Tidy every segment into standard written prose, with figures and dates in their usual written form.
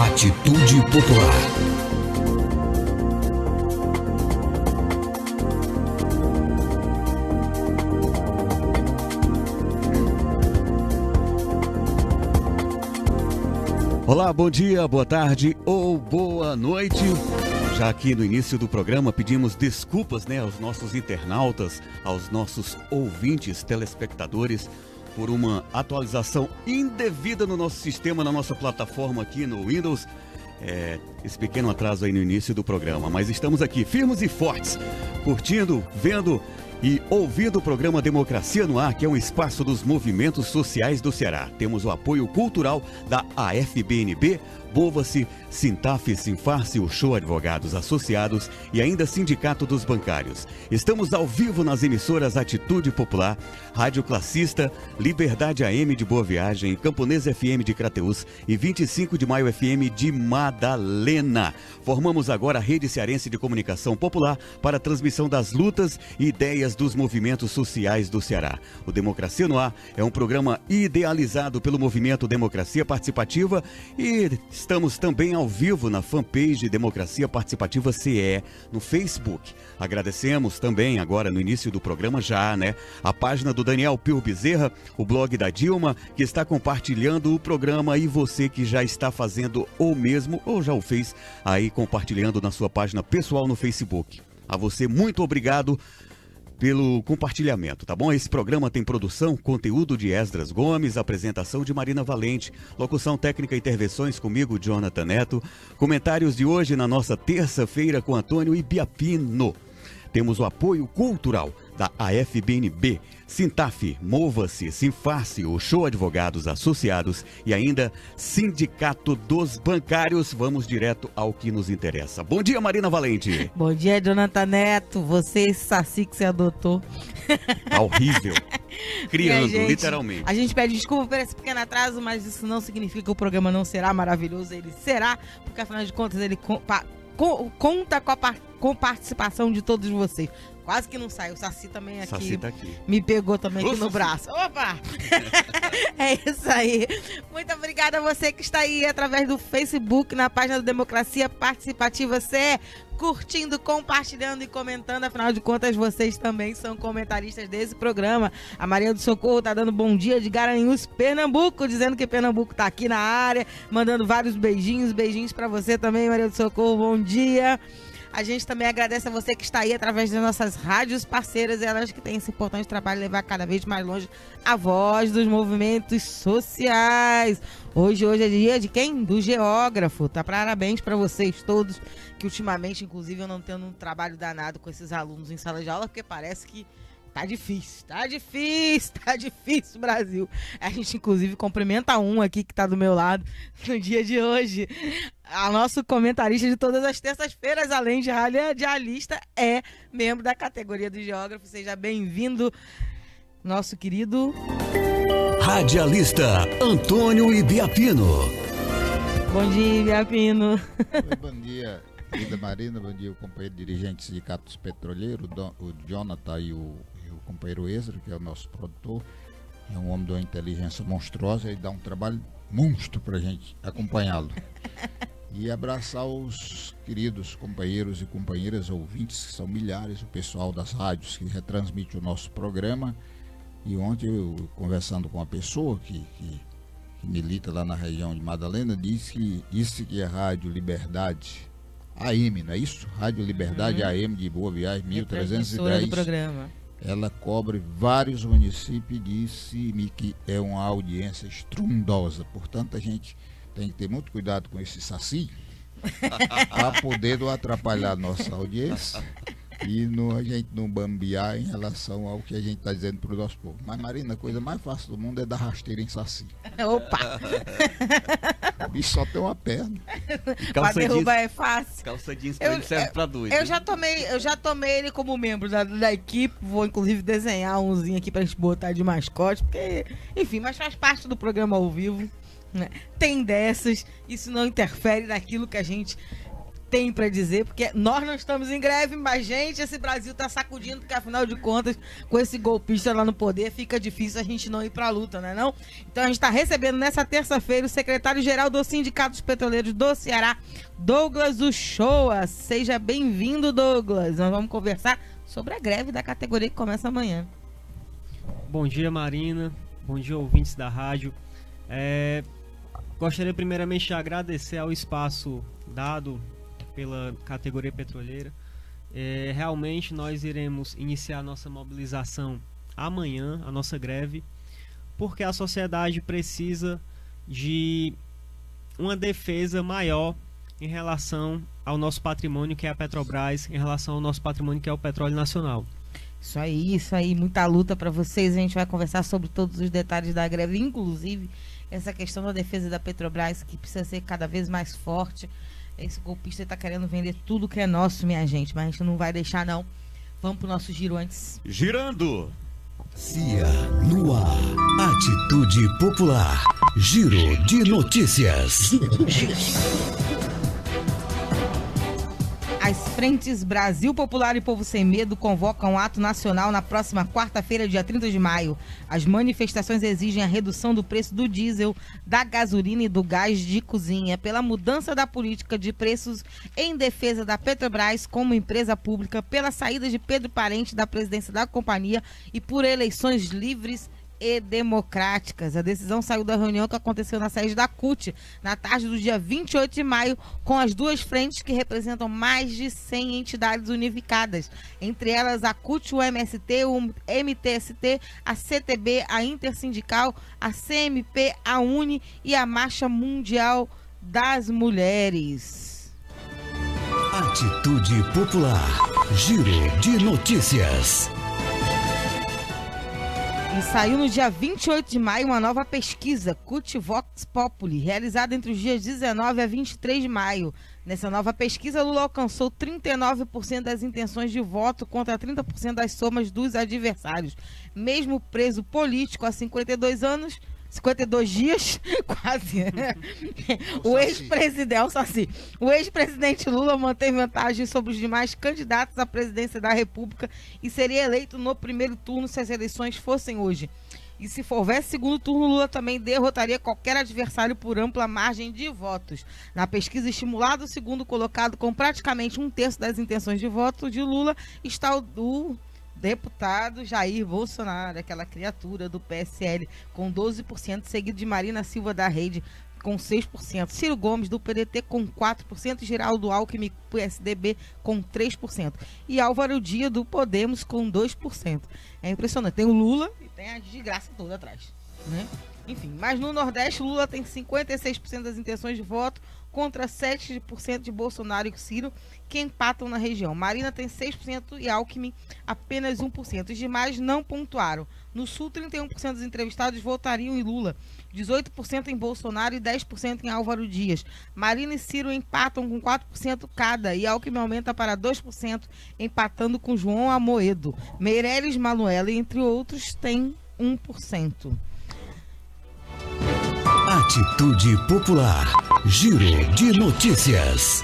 Atitude Popular. Olá, bom dia, boa tarde ou boa noite. Já aqui no início do programa pedimos desculpas, aos nossos internautas, aos nossos ouvintes, telespectadores, por uma atualização indevida no nosso sistema, na nossa plataforma aqui no Windows. Esse pequeno atraso aí no início do programa, mas estamos aqui firmes e fortes, curtindo, vendo e ouvindo o programa Democracia no Ar, que é um espaço dos movimentos sociais do Ceará. Temos o apoio cultural da AFBNB, Mova-se, Sintaf, Sinfarce, o Show Advogados Associados e ainda Sindicato dos Bancários. Estamos ao vivo nas emissoras Atitude Popular, Rádio Classista, Liberdade AM de Boa Viagem, Camponesa FM de Crateús e 25 de Maio FM de Madalena. Formamos agora a Rede Cearense de Comunicação Popular para a transmissão das lutas e ideias dos movimentos sociais do Ceará. O Democracia no Ar é um programa idealizado pelo movimento Democracia Participativa e estamos também ao vivo na fanpage Democracia Participativa CE no Facebook. Agradecemos também agora no início do programa a página do Daniel Pio Bezerra, o blog da Dilma, que está compartilhando o programa, e você que já está fazendo o mesmo ou já o fez aí compartilhando na sua página pessoal no Facebook. A você, muito obrigado pelo compartilhamento, tá bom? Esse programa tem produção, conteúdo de Esdras Gomes, apresentação de Marina Valente, locução técnica e intervenções comigo, Jonathan Neto, comentários de hoje na nossa terça-feira com Antônio Ibiapino. Temos o apoio cultural da AFBNB, Sintaf, Mova-se, Sinfarce, o Show Advogados Associados e ainda Sindicato dos Bancários. Vamos direto ao que nos interessa. Bom dia, Marina Valente. Bom dia, Jonathan Neto. Você, esse saci que você adotou. Tá horrível. Criando, gente, literalmente. A gente pede desculpa por esse pequeno atraso, mas isso não significa que o programa não será maravilhoso. Ele será, porque afinal de contas ele conta com participação de todos vocês. Quase que não sai. O Saci também aqui, Saci tá aqui. Me pegou também aqui no Saci. braço. Opa! É isso aí. Muito obrigada a você que está aí através do Facebook, na página do Democracia Participativa CE, curtindo, compartilhando e comentando. Afinal de contas, vocês também são comentaristas desse programa. A Maria do Socorro tá dando bom dia de Garanhuns, Pernambuco, dizendo que Pernambuco tá aqui na área, mandando vários beijinhos. Beijinhos pra você também, Maria do Socorro. Bom dia. A gente também agradece a você que está aí através das nossas rádios parceiras, elas que têm esse importante trabalho de levar cada vez mais longe a voz dos movimentos sociais. Hoje é dia de quem? Do geógrafo. Tá? Parabéns para vocês todos, que ultimamente, inclusive, eu não tenho um trabalho danado com esses alunos em sala de aula, porque parece que tá difícil, Brasil. A gente, inclusive, cumprimenta um aqui que tá do meu lado no dia de hoje. A nosso comentarista de todas as terças-feiras, além de radialista, é membro da categoria do geógrafo. Seja bem-vindo, nosso querido Radialista Antônio Ibiapino. Bom dia, Ibiapino. Oi, bom dia, querida Marina. Bom dia, o companheiro dirigente do Sindicato dos Petroleiros, o Jonathan e o companheiro Ezra, que é o nosso produtor. É um homem de uma inteligência monstruosa e dá um trabalho monstro pra gente acompanhá-lo. E abraçar os queridos companheiros e companheiras ouvintes, que são milhares, o pessoal das rádios que retransmite o nosso programa. E ontem eu, conversando com uma pessoa que milita lá na região de Madalena, disse que a Rádio Liberdade AM, não é isso? Rádio Liberdade AM de Boa Viagem, 1310. Do programa. Ela cobre vários municípios e disse-me que é uma audiência estrondosa. Portanto, a gente tem que ter muito cuidado com esse saci para poder não atrapalhar a nossa audiência e a gente não bambear em relação ao que a gente está dizendo para o nosso povo. Mas, Marina, a coisa mais fácil do mundo é dar rasteira em saci. Opa! O bicho só tem uma perna. Para derrubar é fácil. Calça jeans pra ele serve pra dois. Eu já tomei ele como membro da equipe. Vou, inclusive, desenhar umzinho aqui pra gente botar de mascote. Porque, enfim, mas faz parte do programa ao vivo. Né? Tem dessas. Isso não interfere naquilo que a gente tem para dizer, porque nós não estamos em greve, mas, gente, esse Brasil tá sacudindo, porque afinal de contas, com esse golpista lá no poder, fica difícil a gente não ir pra luta, né não? Então a gente tá recebendo nessa terça-feira o secretário-geral do Sindicato dos Petroleiros do Ceará, Douglas Uchoa. Seja bem-vindo, Douglas. Nós vamos conversar sobre a greve da categoria que começa amanhã. Bom dia, Marina. Bom dia, ouvintes da rádio. Gostaria primeiramente de agradecer ao espaço dado pela categoria petroleira. Realmente nós iremos iniciar a nossa mobilização amanhã, a nossa greve, porque a sociedade precisa de uma defesa maior em relação ao nosso patrimônio, que é a Petrobras, em relação ao nosso patrimônio, que é o petróleo nacional. Isso aí, muita luta para vocês. A gente vai conversar sobre todos os detalhes da greve, inclusive essa questão da defesa da Petrobras, que precisa ser cada vez mais forte. Esse golpista está querendo vender tudo que é nosso, minha gente, mas a gente não vai deixar, não. Vamos pro nosso giro antes. Girando. CIA no ar. Atitude Popular. Giro de notícias. As frentes Brasil Popular e Povo Sem Medo convocam um ato nacional na próxima quarta-feira, dia 30 de maio. As manifestações exigem a redução do preço do diesel, da gasolina e do gás de cozinha, pela mudança da política de preços em defesa da Petrobras como empresa pública, pela saída de Pedro Parente da presidência da companhia e por eleições livres e democráticas. A decisão saiu da reunião que aconteceu na sede da CUT na tarde do dia 28 de maio, com as duas frentes que representam mais de 100 entidades unificadas, entre elas a CUT, o MST, o MTST, a CTB, a Intersindical, a CMP, a UNE e a Marcha Mundial das Mulheres. Atitude Popular. Giro de notícias. E saiu no dia 28 de maio uma nova pesquisa, CUT Vox Populi, realizada entre os dias 19 a 23 de maio. Nessa nova pesquisa, Lula alcançou 39% das intenções de voto contra 30% das somas dos adversários. Mesmo preso político há 52 dias, quase. O ex-presidente Lula mantém vantagem sobre os demais candidatos à presidência da República e seria eleito no primeiro turno se as eleições fossem hoje. E se houvesse segundo turno, Lula também derrotaria qualquer adversário por ampla margem de votos. Na pesquisa estimulada, o segundo colocado com praticamente 1/3 das intenções de voto de Lula está o deputado Jair Bolsonaro, aquela criatura do PSL, com 12%, seguido de Marina Silva da Rede, com 6%, Ciro Gomes do PDT com 4%, Geraldo Alckmin, PSDB, com 3%, e Álvaro Dias do Podemos com 2%. É impressionante, tem o Lula e tem a desgraça toda atrás, né? Enfim, mas no Nordeste, Lula tem 56% das intenções de voto contra 7% de Bolsonaro e Ciro, que empatam na região. Marina tem 6% e Alckmin apenas 1%. Os demais não pontuaram. No Sul, 31% dos entrevistados votariam em Lula, 18% em Bolsonaro e 10% em Álvaro Dias. Marina e Ciro empatam com 4% cada e Alckmin aumenta para 2%, empatando com João Amoedo. Meirelles, Manuela, entre outros, tem 1%. Atitude Popular. Giro de notícias.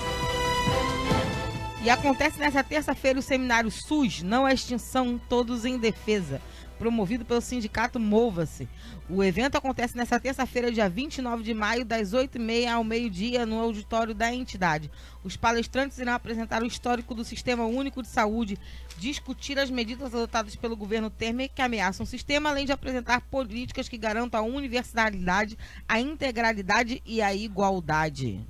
E acontece nessa terça-feira o seminário SUS, Não à Extinção, Todos em Defesa, promovido pelo sindicato Mova-se. O evento acontece nessa terça-feira, dia 29 de maio, das 8h30 ao meio-dia, no auditório da entidade. Os palestrantes irão apresentar o histórico do Sistema Único de Saúde, discutir as medidas adotadas pelo governo Temer que ameaçam o sistema, além de apresentar políticas que garantam a universalidade, a integralidade e a igualdade.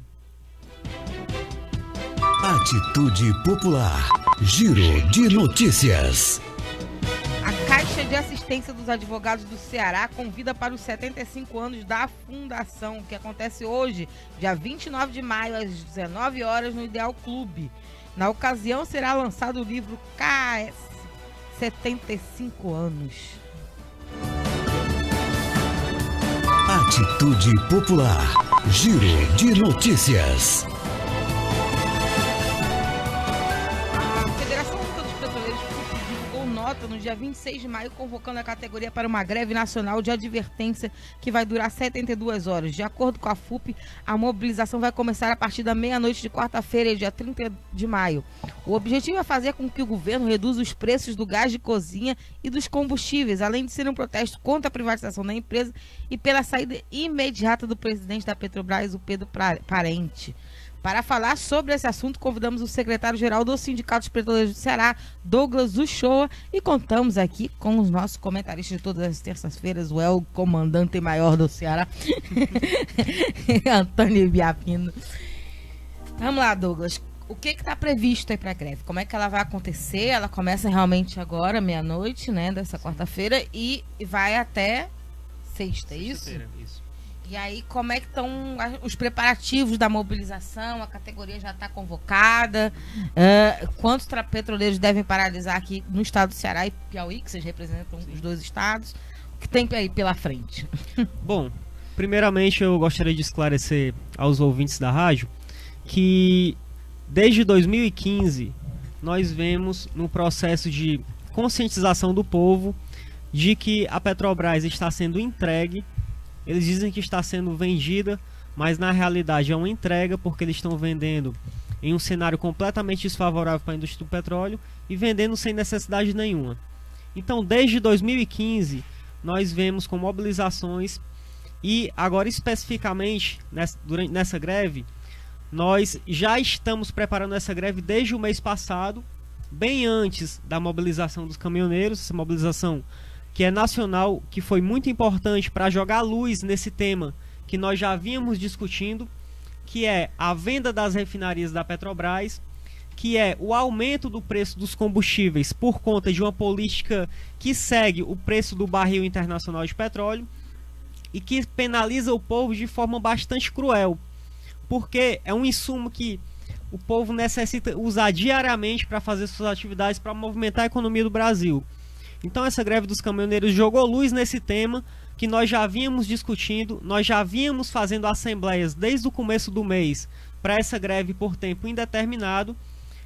Atitude Popular. Giro de notícias. A Caixa de Assistência dos Advogados do Ceará convida para os 75 anos da fundação, que acontece hoje, dia 29 de maio, às 19 horas, no Ideal Clube. Na ocasião, será lançado o livro KS 75 anos. Atitude Popular. Giro de notícias. A Federação Única dos Petroleiros divulgou nota no dia dia 26 de maio, convocando a categoria para uma greve nacional de advertência que vai durar 72 horas. De acordo com a FUP, a mobilização vai começar a partir da meia-noite de quarta-feira, dia 30 de maio. O objetivo é fazer com que o governo reduza os preços do gás de cozinha e dos combustíveis, além de ser um protesto contra a privatização da empresa e pela saída imediata do presidente da Petrobras, o Pedro Parente. Para falar sobre esse assunto, convidamos o secretário-geral do Sindicato dos Petroleiros do Ceará, Douglas Uchoa, e contamos aqui com os nossos comentaristas de todas as terças-feiras, o El Comandante Maior do Ceará, Antônio Biapino. Vamos lá, Douglas. O que está previsto aí para a greve? Como é que ela vai acontecer? Ela começa realmente agora, meia-noite, né, dessa quarta-feira, e vai até sexta, é isso? Isso. E aí, como é que estão os preparativos da mobilização? A categoria já está convocada? Quantos petroleiros devem paralisar aqui no estado do Ceará e Piauí, que vocês representam os dois estados? O que tem aí pela frente? Bom, primeiramente eu gostaria de esclarecer aos ouvintes da rádio que desde 2015 nós vemos no processo de conscientização do povo de que a Petrobras está sendo entregue. Eles dizem que está sendo vendida, mas na realidade é uma entrega, porque eles estão vendendo em um cenário completamente desfavorável para a indústria do petróleo e vendendo sem necessidade nenhuma. Então, desde 2015, nós vemos com mobilizações e agora especificamente nessa greve, nós já estamos preparando essa greve desde o mês passado, bem antes da mobilização dos caminhoneiros, essa mobilização que é nacional, que foi muito importante para jogar luz nesse tema que nós já vínhamos discutindo, que é a venda das refinarias da Petrobras, que é o aumento do preço dos combustíveis por conta de uma política que segue o preço do barril internacional de petróleo e que penaliza o povo de forma bastante cruel, porque é um insumo que o povo necessita usar diariamente para fazer suas atividades, para movimentar a economia do Brasil. Então essa greve dos caminhoneiros jogou luz nesse tema que nós já vínhamos discutindo, nós já vínhamos fazendo assembleias desde o começo do mês para essa greve por tempo indeterminado,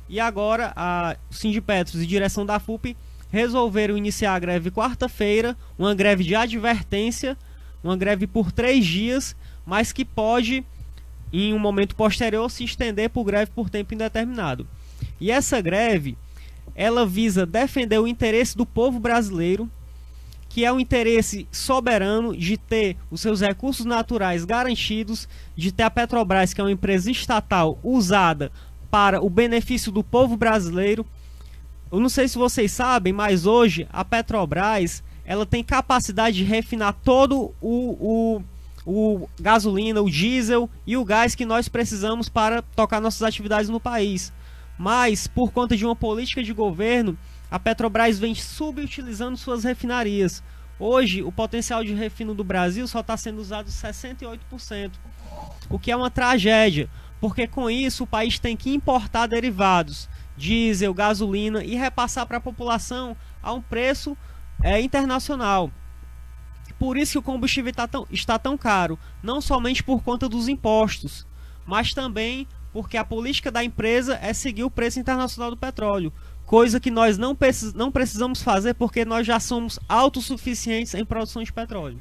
e agora a Sindipetros e direção da FUP resolveram iniciar a greve quarta-feira, uma greve de advertência, uma greve por 3 dias, mas que pode, em um momento posterior, se estender por greve por tempo indeterminado. E essa greve, ela visa defender o interesse do povo brasileiro, que é o interesse soberano de ter os seus recursos naturais garantidos, de ter a Petrobras, que é uma empresa estatal, usada para o benefício do povo brasileiro. Eu não sei se vocês sabem, mas hoje a Petrobras, ela tem capacidade de refinar todo o gasolina, o diesel e o gás que nós precisamos para tocar nossas atividades no país. Mas, por conta de uma política de governo, a Petrobras vem subutilizando suas refinarias. Hoje, o potencial de refino do Brasil só está sendo usado 68%, o que é uma tragédia, porque com isso o país tem que importar derivados, diesel, gasolina, e repassar para a população a um preço internacional. Por isso que o combustível está tão caro, não somente por conta dos impostos, mas também porque a política da empresa é seguir o preço internacional do petróleo, coisa que nós não precisamos fazer porque nós já somos autossuficientes em produção de petróleo.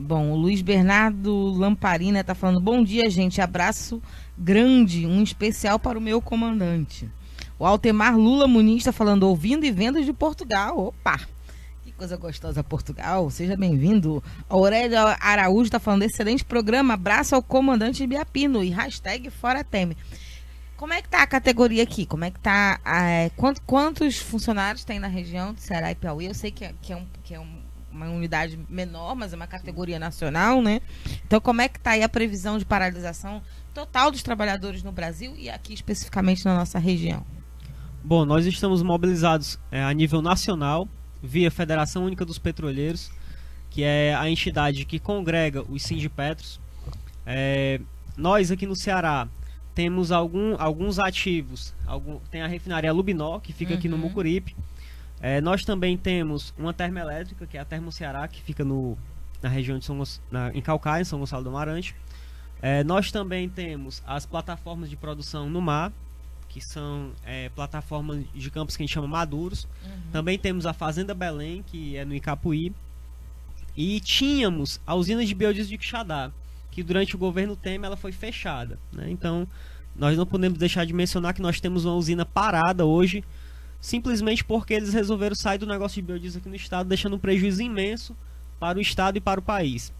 Bom, o Luiz Bernardo Lamparina está falando: bom dia, gente, abraço grande, um especial para o meu comandante. O Altemar Lula Muniz está falando: ouvindo e vendo de Portugal. Opa! Coisa gostosa, Portugal, seja bem-vindo. A Aurélia Araújo está falando: excelente programa, abraço ao comandante Biapino e hashtag Fora Temer. Como é que tá a categoria aqui? Como é que tá? Quantos funcionários tem na região de Ceará e Piauí? Eu sei que é uma unidade menor, mas é uma categoria nacional, né? Então, como é que tá aí a previsão de paralisação total dos trabalhadores no Brasil e aqui especificamente na nossa região? Bom, nós estamos mobilizados a nível nacional, via Federação Única dos Petroleiros, que é a entidade que congrega os Sindipetros. Nós aqui no Ceará temos alguns ativos, tem a refinaria Lubinó, que fica aqui no Mucuripe. Nós também temos uma termoelétrica, que é a Termo Ceará, que fica na região de em Caucaia, em São Gonçalo do Amarante. Nós também temos as plataformas de produção no mar, que são plataformas de campos que a gente chama maduros. Também temos a Fazenda Belém, que é no Icapuí. E tínhamos a usina de biodiesel de Quixadá, que durante o governo Temer ela foi fechada, né? Então, nós não podemos deixar de mencionar que nós temos uma usina parada hoje, simplesmente porque eles resolveram sair do negócio de biodiesel aqui no estado, deixando um prejuízo imenso para o estado e para o país.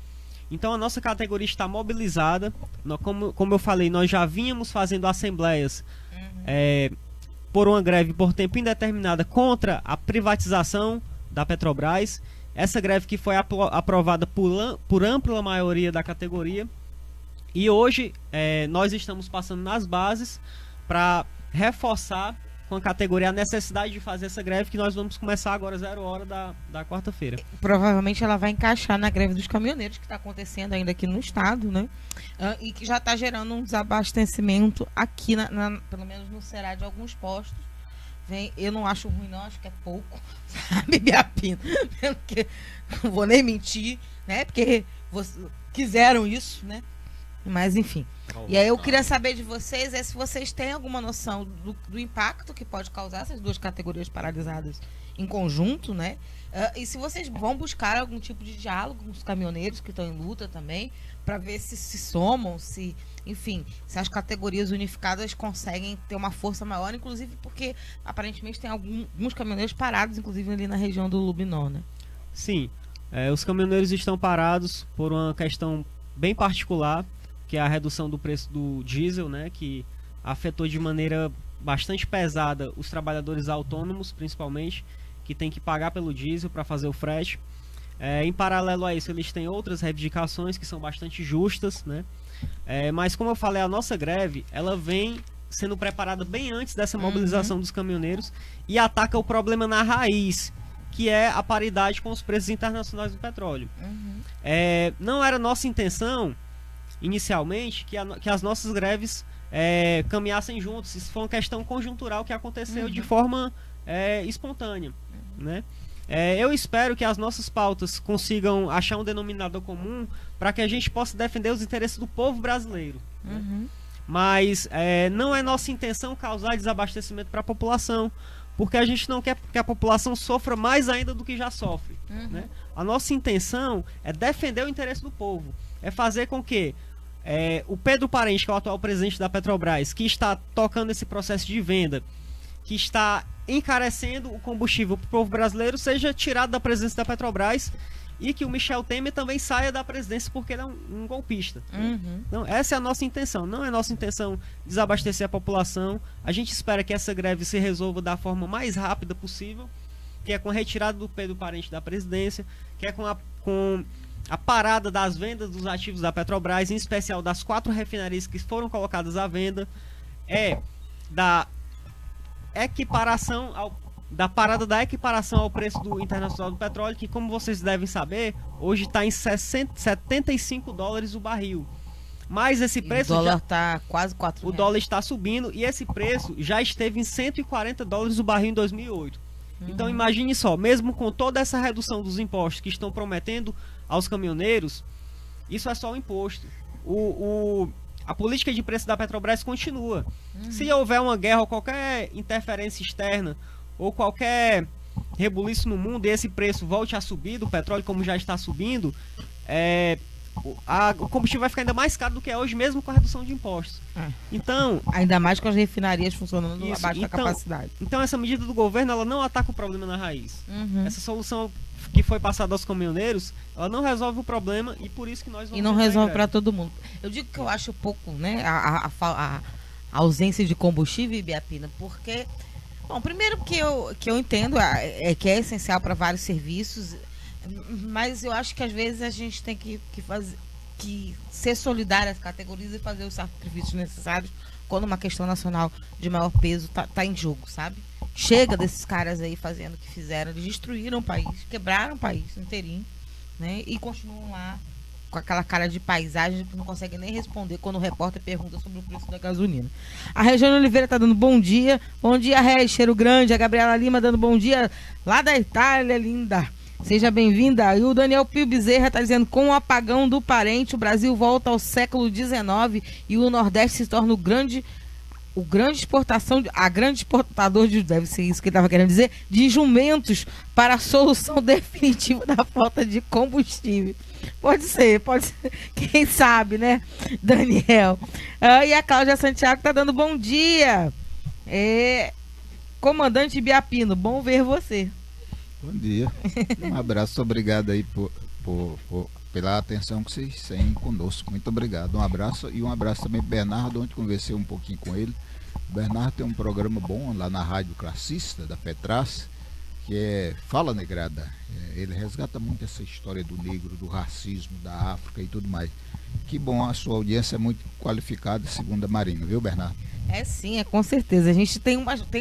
Então a nossa categoria está mobilizada. Como eu falei, nós já vínhamos fazendo assembleias por uma greve por tempo indeterminado contra a privatização da Petrobras. Essa greve que foi aprovada por ampla maioria da categoria. E hoje nós estamos passando nas bases para reforçar com a categoria a necessidade de fazer essa greve, que nós vamos começar agora 0 hora da quarta-feira. Provavelmente ela vai encaixar na greve dos caminhoneiros, que está acontecendo ainda aqui no estado, né? E que já está gerando um desabastecimento aqui, pelo menos no Ceará, de alguns postos. Eu não acho ruim, não, acho que é pouco, sabe, Biapina? Porque não vou nem mentir, né? Porque quiseram isso, né? Mas enfim. E aí eu queria saber de vocês se vocês têm alguma noção do impacto que pode causar essas duas categorias paralisadas em conjunto, né? E se vocês vão buscar algum tipo de diálogo com os caminhoneiros que estão em luta também, para ver se somam, enfim, se as categorias unificadas conseguem ter uma força maior, inclusive porque aparentemente tem alguns caminhoneiros parados, inclusive ali na região do Lubinó, né? Sim, os caminhoneiros estão parados por uma questão bem particular, que é a redução do preço do diesel, né, que afetou de maneira bastante pesada os trabalhadores autônomos, principalmente, que tem que pagar pelo diesel para fazer o frete. Em paralelo a isso, eles têm outras reivindicações que são bastante justas, né? Mas como eu falei, a nossa greve ela vem sendo preparada bem antes dessa mobilização dos caminhoneiros e ataca o problema na raiz, que é a paridade com os preços internacionais do petróleo. Não era nossa intenção inicialmente que as nossas greves caminhassem juntos. Isso foi uma questão conjuntural que aconteceu de forma espontânea, né? Eu espero que as nossas pautas consigam achar um denominador comum para que a gente possa defender os interesses do povo brasileiro, né? Mas não é nossa intenção causar desabastecimento para a população, porque a gente não quer que a população sofra mais ainda do que já sofre, né? A nossa intenção é defender o interesse do povo, é fazer com que o Pedro Parente, que é o atual presidente da Petrobras, que está tocando esse processo de venda, que está encarecendo o combustível para o povo brasileiro, seja tirado da presidência da Petrobras, e que o Michel Temer também saia da presidência porque ele é um golpista. Então, essa é a nossa intenção. Não é nossa intenção desabastecer a população. A gente espera que essa greve se resolva da forma mais rápida possível, que é com a retirada do Pedro Parente da presidência, que é com a parada das vendas dos ativos da Petrobras, em especial das 4 refinarias que foram colocadas à venda, da parada da equiparação ao preço do internacional do petróleo, que, como vocês devem saber, hoje está em 75 dólares o barril. Mas esse preço... O dólar está quase 4 reais. O dólar está subindo e esse preço já esteve em 140 dólares o barril em 2008. Então imagine só, mesmo com toda essa redução dos impostos que estão prometendo aos caminhoneiros, isso é só um imposto. A política de preço da Petrobras continua. Se houver uma guerra ou qualquer interferência externa ou qualquer rebuliço no mundo e esse preço volte a subir do petróleo como já está subindo, o combustível vai ficar ainda mais caro do que é hoje, mesmo com a redução de impostos. Então, ainda mais com as refinarias funcionando abaixo da capacidade. Então essa medida do governo ela não ataca o problema na raiz. Essa solução que foi passada aos caminhoneiros, ela não resolve o problema e por isso que nós vamos... E não resolve para todo mundo. Eu digo que eu acho pouco, né, a ausência de combustível, Biapina, porque... Bom, primeiro que eu entendo que é essencial para vários serviços, mas eu acho que às vezes a gente tem que ser solidário às categorias e fazer os sacrifícios necessários quando uma questão nacional de maior peso tá em jogo, sabe? Chega desses caras aí fazendo o que fizeram, eles destruíram o país, quebraram o país inteirinho, né? E continuam lá com aquela cara de paisagem que não consegue nem responder quando o repórter pergunta sobre o preço da gasolina. A Regiane Oliveira tá dando bom dia. Bom dia, Regi, cheiro grande. A Gabriela Lima dando bom dia lá da Itália, linda. Seja bem-vinda. E o Daniel Pio Bezerra está dizendo: com o apagão do Parente, o Brasil volta ao século XIX e o Nordeste se torna o grande a grande exportador deve ser isso que ele estava querendo dizer, de jumentos para a solução definitiva da falta de combustível. Pode ser, quem sabe, né, Daniel? E a Cláudia Santiago está dando bom dia. Comandante Biapino, bom ver você. Bom dia. Um abraço, obrigado aí pela atenção que vocês têm conosco. Muito obrigado. Um abraço e um abraço também para o Bernardo, onde conversei um pouquinho com ele. O Bernardo tem um programa bom lá na Rádio Classista da Petraz, que é Fala Negrada. Ele resgata muito essa história do negro, do racismo, da África e tudo mais. Que bom, a sua audiência é muito qualificada, segundo a Marina, viu, Bernardo? Sim, com certeza. A gente tem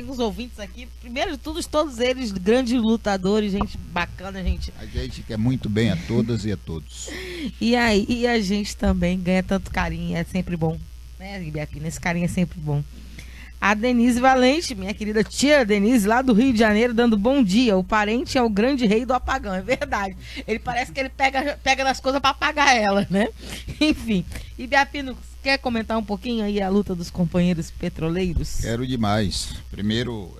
uns ouvintes aqui, primeiro de todos eles grandes lutadores, gente bacana, gente. A gente quer muito bem a todas e a todos. E aí a gente também ganha tanto carinho, é sempre bom, né, Biapino? Esse carinho é sempre bom. A Denise Valente, minha querida tia Denise, lá do Rio de Janeiro, dando bom dia. O parente é o grande rei do apagão, é verdade. Ele parece que ele pega nas coisas para apagar ela, né? Enfim. E Biapino, quer comentar um pouquinho aí a luta dos companheiros petroleiros? Quero demais. Primeiro,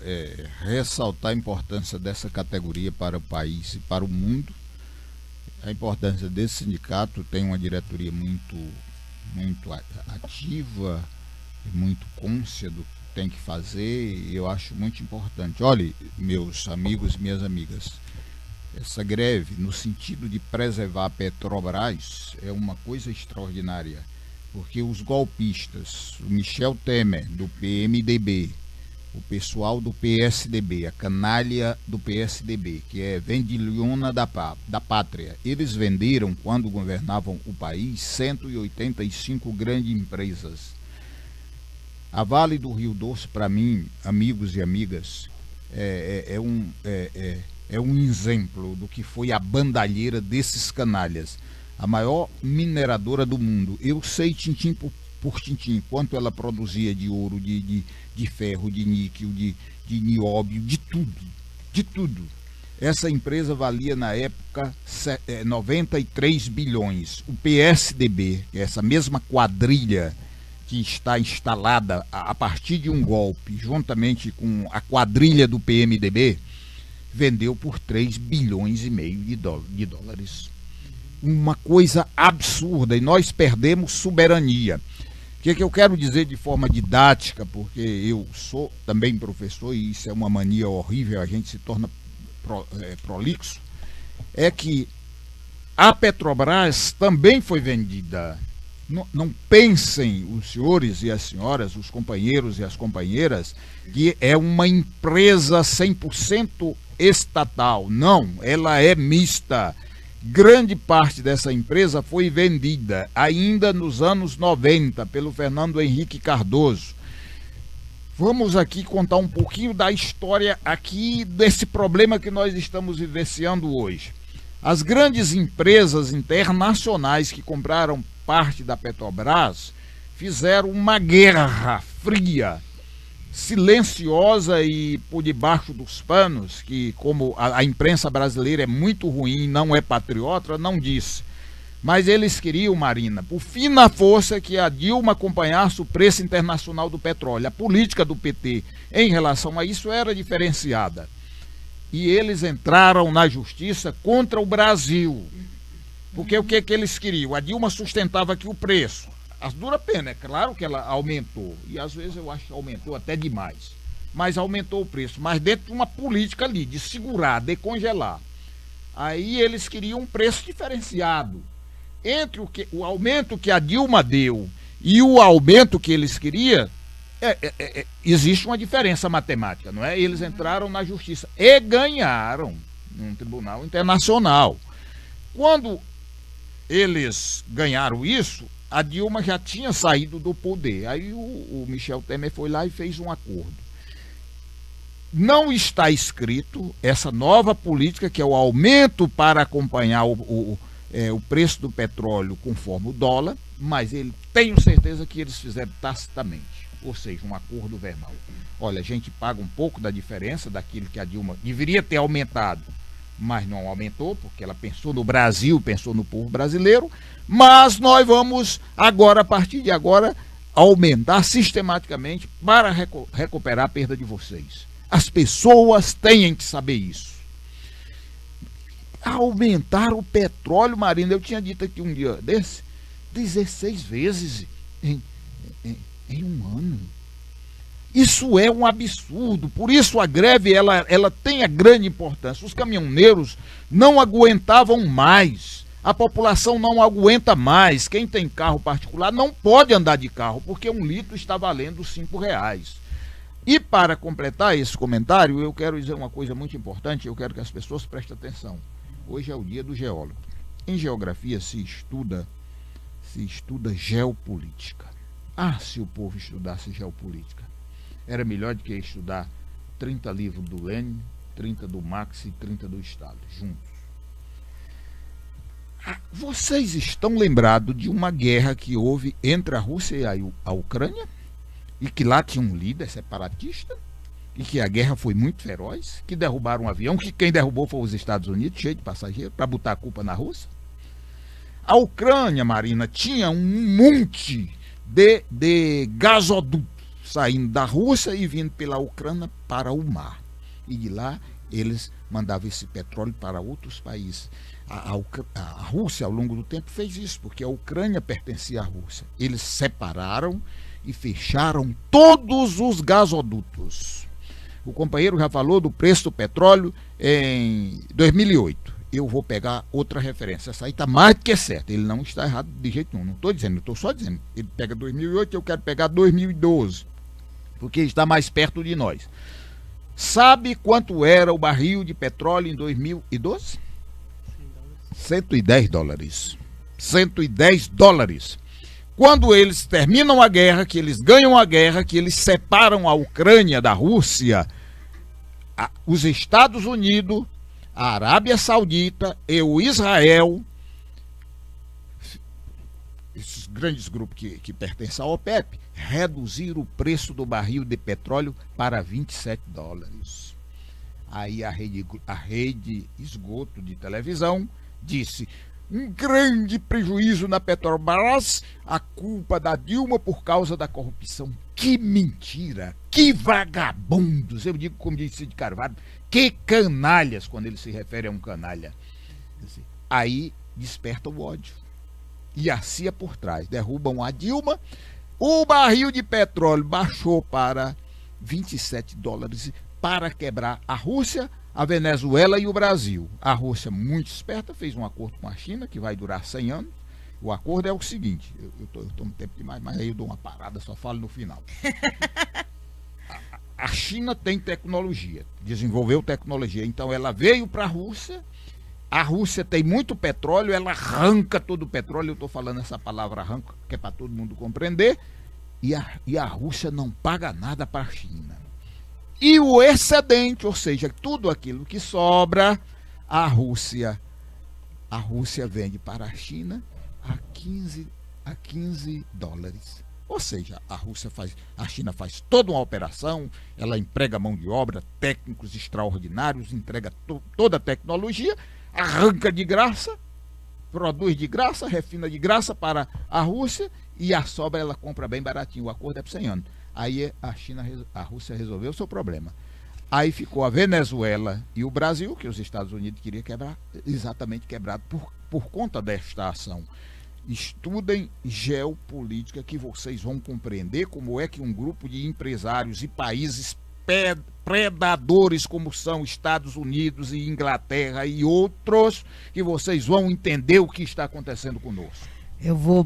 ressaltar a importância dessa categoria para o país e para o mundo. A importância desse sindicato, tem uma diretoria muito ativa, muito cônscia do que tem que fazer, e eu acho muito importante. Olha, meus amigos e minhas amigas, essa greve, no sentido de preservar a Petrobras, é uma coisa extraordinária, porque os golpistas, o Michel Temer, do PMDB, o pessoal do PSDB, a canalha do PSDB, que é vendilhona da pátria, eles venderam, quando governavam o país, 185 grandes empresas. A Vale do Rio Doce, para mim, amigos e amigas, é um exemplo do que foi a bandalheira desses canalhas. A maior mineradora do mundo. Eu sei, tintim por tintim, quanto ela produzia de ouro, de ferro, de níquel, de nióbio, de tudo. Essa empresa valia, na época, 93 bilhões. O PSDB, essa mesma quadrilha que está instalada a partir de um golpe, juntamente com a quadrilha do PMDB, vendeu por 3 bilhões e meio de dólares. Uma coisa absurda, e nós perdemos soberania. O que eu quero dizer de forma didática, porque eu sou também professor, e isso é uma mania horrível, a gente se torna prolixo, é que a Petrobras também foi vendida. Não pensem, os senhores e as senhoras, os companheiros e as companheiras, que é uma empresa 100% estatal. Não, ela é mista. Grande parte dessa empresa foi vendida ainda nos anos 90 pelo Fernando Henrique Cardoso. Vamos aqui contar um pouquinho da história aqui desse problema que nós estamos vivenciando hoje. As grandes empresas internacionais que compraram parte da Petrobras fizeram uma guerra fria, silenciosa e por debaixo dos panos, que como a imprensa brasileira é muito ruim, não é patriota, não disse. Mas eles queriam, Marina, por fina força, que a Dilma acompanhasse o preço internacional do petróleo. A política do PT em relação a isso era diferenciada. E eles entraram na justiça contra o Brasil. Porque o que eles queriam? A Dilma sustentava que o preço, as dura pena, é claro que ela aumentou, e às vezes eu acho que aumentou até demais, mas aumentou o preço, mas dentro de uma política ali, de segurar, de congelar. Aí eles queriam um preço diferenciado. Entre o aumento que a Dilma deu e o aumento que eles queriam, existe uma diferença matemática, não é? Eles entraram na justiça e ganharam num tribunal internacional. Quando eles ganharam isso, a Dilma já tinha saído do poder. Aí o Michel Temer foi lá e fez um acordo. Não está escrito essa nova política, que é o aumento para acompanhar o preço do petróleo conforme o dólar, mas tenho certeza que eles fizeram tacitamente, ou seja, um acordo verbal. Olha, a gente paga um pouco da diferença daquilo que a Dilma deveria ter aumentado, mas não aumentou, porque ela pensou no Brasil, pensou no povo brasileiro, mas nós vamos agora, a partir de agora, aumentar sistematicamente para recuperar a perda de vocês. As pessoas têm que saber isso. Aumentar o petróleo, Marina, eu tinha dito aqui um dia desse, 16 vezes em um ano. Isso é um absurdo, por isso a greve ela tem a grande importância. Os caminhoneiros não aguentavam mais, a população não aguenta mais. Quem tem carro particular não pode andar de carro, porque 1 litro está valendo R$5. E para completar esse comentário, eu quero dizer uma coisa muito importante, eu quero que as pessoas prestem atenção. Hoje é o dia do geólogo. Em geografia se estuda geopolítica. Se o povo estudasse geopolítica, era melhor do que estudar 30 livros do Lenin, 30 do Marx e 30 do Stalin, juntos. Vocês estão lembrados de uma guerra que houve entre a Rússia e a Ucrânia? E que lá tinha um líder separatista? E que a guerra foi muito feroz? Que derrubaram um avião, que quem derrubou foi os Estados Unidos, cheio de passageiros, para botar a culpa na Rússia? A Ucrânia, Marina, tinha um monte de gasodutos saindo da Rússia e vindo pela Ucrânia para o mar. E de lá eles mandavam esse petróleo para outros países. A Rússia, ao longo do tempo, fez isso, porque a Ucrânia pertencia à Rússia. Eles separaram e fecharam todos os gasodutos. O companheiro já falou do preço do petróleo em 2008. Eu vou pegar outra referência. Essa aí está mais do que certa. Ele não está errado de jeito nenhum. Não estou dizendo, estou só dizendo. Ele pega 2008, eu quero pegar 2012. Porque está mais perto de nós. Sabe quanto era o barril de petróleo em 2012? $110. $110. Quando eles terminam a guerra, que eles ganham a guerra, que eles separam a Ucrânia da Rússia, os Estados Unidos, a Arábia Saudita e o Israel, esses grandes grupos que pertencem à OPEP, reduziram o preço do barril de petróleo para $27. Aí a rede esgoto de televisão disse: um grande prejuízo na Petrobras, a culpa da Dilma por causa da corrupção. Que mentira, que vagabundos, eu digo como disse de Carvalho, que canalhas, quando ele se refere a um canalha. Aí desperta o ódio. E a CIA por trás, derrubam a Dilma, o barril de petróleo baixou para $27 para quebrar a Rússia, a Venezuela e o Brasil. A Rússia, muito esperta, fez um acordo com a China, que vai durar 100 anos. O acordo é o seguinte, eu estou no tempo demais, mas aí eu dou uma parada, só falo no final. A China tem tecnologia, desenvolveu tecnologia, então ela veio para a Rússia tem muito petróleo, ela arranca todo o petróleo, eu estou falando essa palavra arranca, que é para todo mundo compreender, e a Rússia não paga nada para a China. E o excedente, ou seja, tudo aquilo que sobra, a Rússia vende para a China a $15. Ou seja, a China faz toda uma operação, ela emprega mão de obra, técnicos extraordinários, entrega toda a tecnologia, arranca de graça, produz de graça, refina de graça para a Rússia e a sobra ela compra bem baratinho. O acordo é por 100 anos. Aí a Rússia resolveu o seu problema. Aí ficou a Venezuela e o Brasil, que os Estados Unidos queriam quebrar, exatamente quebrado por conta desta ação. Estudem geopolítica que vocês vão compreender como é que um grupo de empresários e países predadores como são Estados Unidos e Inglaterra e outros, que vocês vão entender o que está acontecendo conosco. Eu vou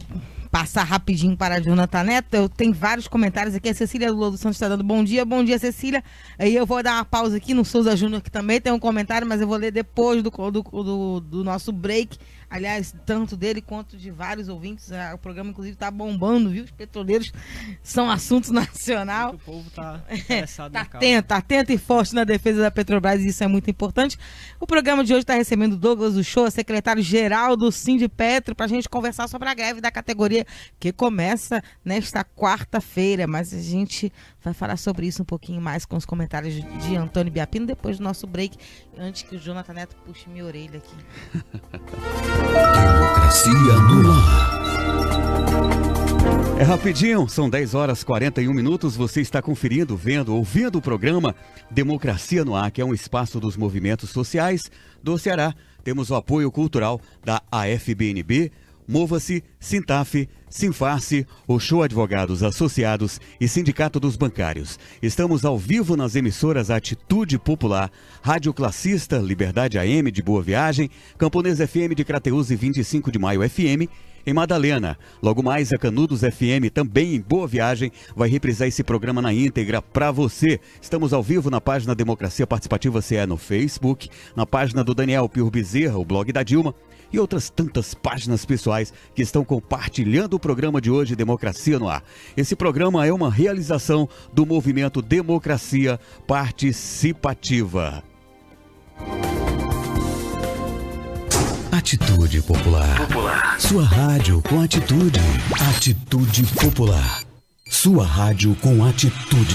passar rapidinho para a Jonathan Neto. Eu tenho vários comentários aqui. A Cecília Lula dos Santos está dando bom dia, Cecília. Aí eu vou dar uma pausa aqui no Souza Júnior, que também tem um comentário, mas eu vou ler depois do nosso break. Aliás, tanto dele quanto de vários ouvintes. O programa, inclusive, está bombando, viu? Os petroleiros são assunto nacional. O povo está interessado na causa. Tá atento e forte na defesa da Petrobras, e isso é muito importante. O programa de hoje está recebendo o Douglas Uchoa, secretário-geral do Sindipetro, para a gente conversar sobre a greve da categoria que começa nesta quarta-feira. Mas a gente vai falar sobre isso um pouquinho mais com os comentários de Antônio Biapino depois do nosso break, antes que o Jonathan Neto puxe minha orelha aqui. Democracia no ar. É rapidinho, são 10 horas 41 minutos. Você está conferindo, vendo, ouvindo o programa Democracia no Ar, que é um espaço dos movimentos sociais do Ceará. Temos o apoio cultural da AFBNB, Mova-se, Sintaf, Sinfarce, Oxô Advogados Associados e Sindicato dos Bancários. Estamos ao vivo nas emissoras Atitude Popular, Rádio Classista, Liberdade AM de Boa Viagem, Camponês FM de Crateús e 25 de Maio FM, em Madalena. Logo mais, a Canudos FM, também em Boa Viagem, vai reprisar esse programa na íntegra para você. Estamos ao vivo na página Democracia Participativa CE no Facebook, na página do Daniel Pio Bezerra, o blog da Dilma, e outras tantas páginas pessoais que estão compartilhando o programa de hoje, Democracia no Ar. Esse programa é uma realização do movimento Democracia Participativa. Atitude Popular. Sua rádio com atitude. Atitude Popular. Sua rádio com atitude.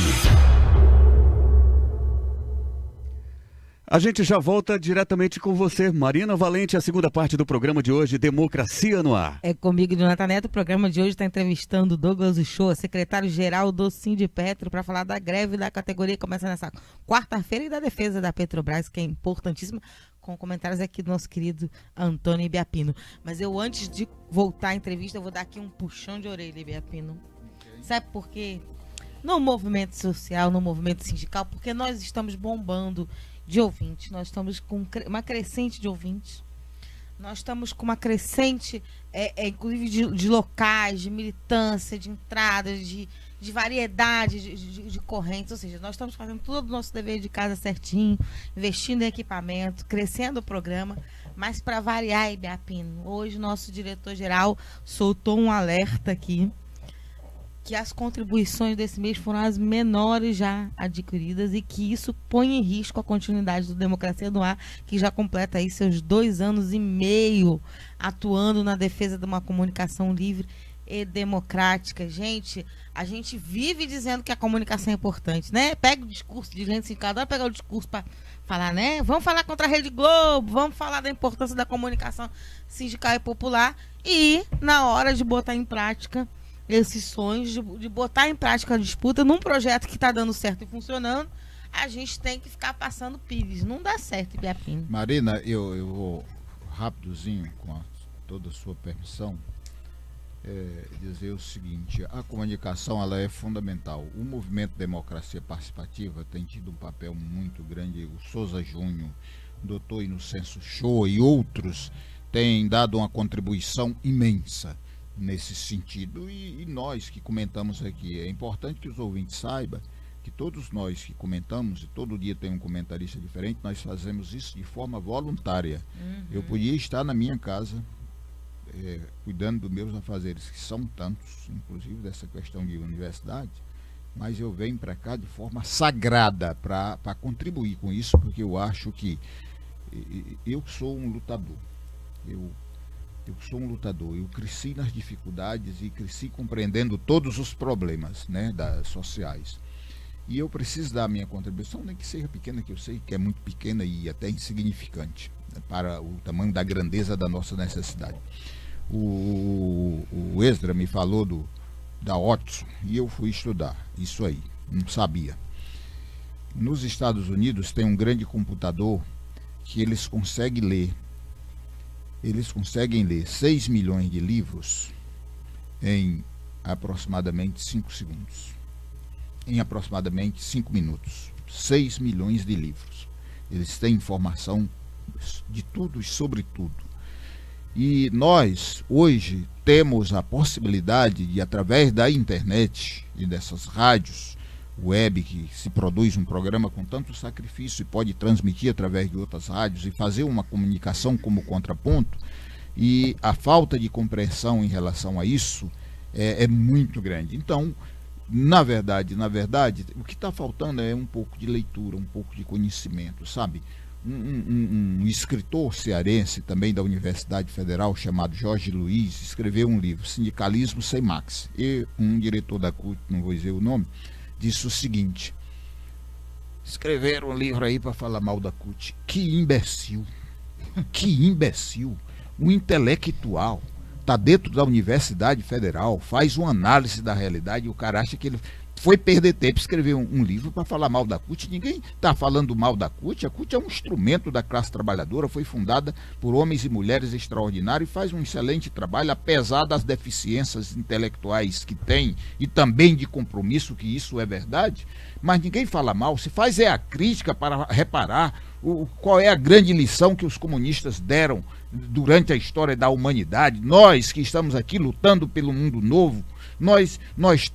A gente já volta diretamente com você, Marina Valente, a segunda parte do programa de hoje, Democracia no Ar. É comigo, Jonathan Neto. O programa de hoje está entrevistando Douglas Uchoa, secretário-geral do Sindipetro, para falar da greve da categoria que começa nessa quarta-feira e da defesa da Petrobras, que é importantíssima, com comentários aqui do nosso querido Antônio Ibiapino. Mas eu, antes de voltar à entrevista, eu vou dar aqui um puxão de orelha, Ibiapino. Sabe por quê? No movimento social, no movimento sindical, porque nós estamos bombando de ouvintes, nós estamos com uma crescente de ouvintes, nós estamos com uma crescente, inclusive de locais, de militância, de entradas, de variedade de correntes, ou seja, nós estamos fazendo todo o nosso dever de casa certinho, investindo em equipamento, crescendo o programa, mas para variar, Ibiapino, hoje nosso diretor-geral soltou um alerta aqui, que as contribuições desse mês foram as menores já adquiridas e que isso põe em risco a continuidade do Democracia no Ar, que já completa aí seus 2 anos e meio atuando na defesa de uma comunicação livre e democrática. Gente, a gente vive dizendo que a comunicação é importante, né? Pega o discurso de gente sindical, adora pegar o discurso para falar, né? Vamos falar contra a Rede Globo, vamos falar da importância da comunicação sindical e popular e, na hora de botar em prática esses sonhos, de botar em prática a disputa num projeto que está dando certo e funcionando, a gente tem que ficar passando pires. Não dá certo, Ibiapino. Marina, eu vou rapidozinho, com toda a sua permissão, dizer o seguinte: a comunicação ela é fundamental. O movimento Democracia Participativa tem tido um papel muito grande. O Souza Júnior, o doutor Inocêncio Uchoa e outros têm dado uma contribuição imensa nesse sentido, e nós que comentamos aqui, é importante que os ouvintes saibam que todos nós que comentamos, e todo dia tem um comentarista diferente, nós fazemos isso de forma voluntária. Eu podia estar na minha casa cuidando dos meus afazeres, que são tantos, inclusive dessa questão de universidade, mas eu venho para cá de forma sagrada para contribuir com isso, porque eu acho que eu sou um lutador. Eu sou um lutador, eu cresci nas dificuldades e cresci compreendendo todos os problemas, né, sociais. E eu preciso dar a minha contribuição, nem que seja pequena, que eu sei que é muito pequena e até insignificante, né, para o tamanho da grandeza da nossa necessidade. O Esdra me falou da Watson e eu fui estudar isso aí, não sabia. Nos Estados Unidos tem um grande computador que eles conseguem ler 6 milhões de livros em aproximadamente 5 segundos. Em aproximadamente 5 minutos. 6 milhões de livros. Eles têm informação de tudo e sobre tudo. E nós, hoje, temos a possibilidade de, através da internet e dessas rádios web, que se produz um programa com tanto sacrifício e pode transmitir através de outras rádios e fazer uma comunicação como contraponto, e a falta de compreensão em relação a isso é muito grande. Então, na verdade, o que está faltando é um pouco de leitura, um pouco de conhecimento, sabe? Um escritor cearense também da Universidade Federal, chamado Jorge Luiz, escreveu um livro, Sindicalismo Sem Max, e um diretor da CUT, não vou dizer o nome, disse o seguinte: escreveram um livro aí para falar mal da CUT. Que imbecil, um intelectual, está dentro da Universidade Federal, faz uma análise da realidade e o cara acha que ele foi perder tempo escrever um livro para falar mal da CUT. Ninguém está falando mal da CUT. A CUT é um instrumento da classe trabalhadora, foi fundada por homens e mulheres extraordinários e faz um excelente trabalho, apesar das deficiências intelectuais que tem e também de compromisso, que isso é verdade. Mas ninguém fala mal, se faz é a crítica para reparar qual é a grande lição que os comunistas deram durante a história da humanidade. Nós que estamos aqui lutando pelo mundo novo, nós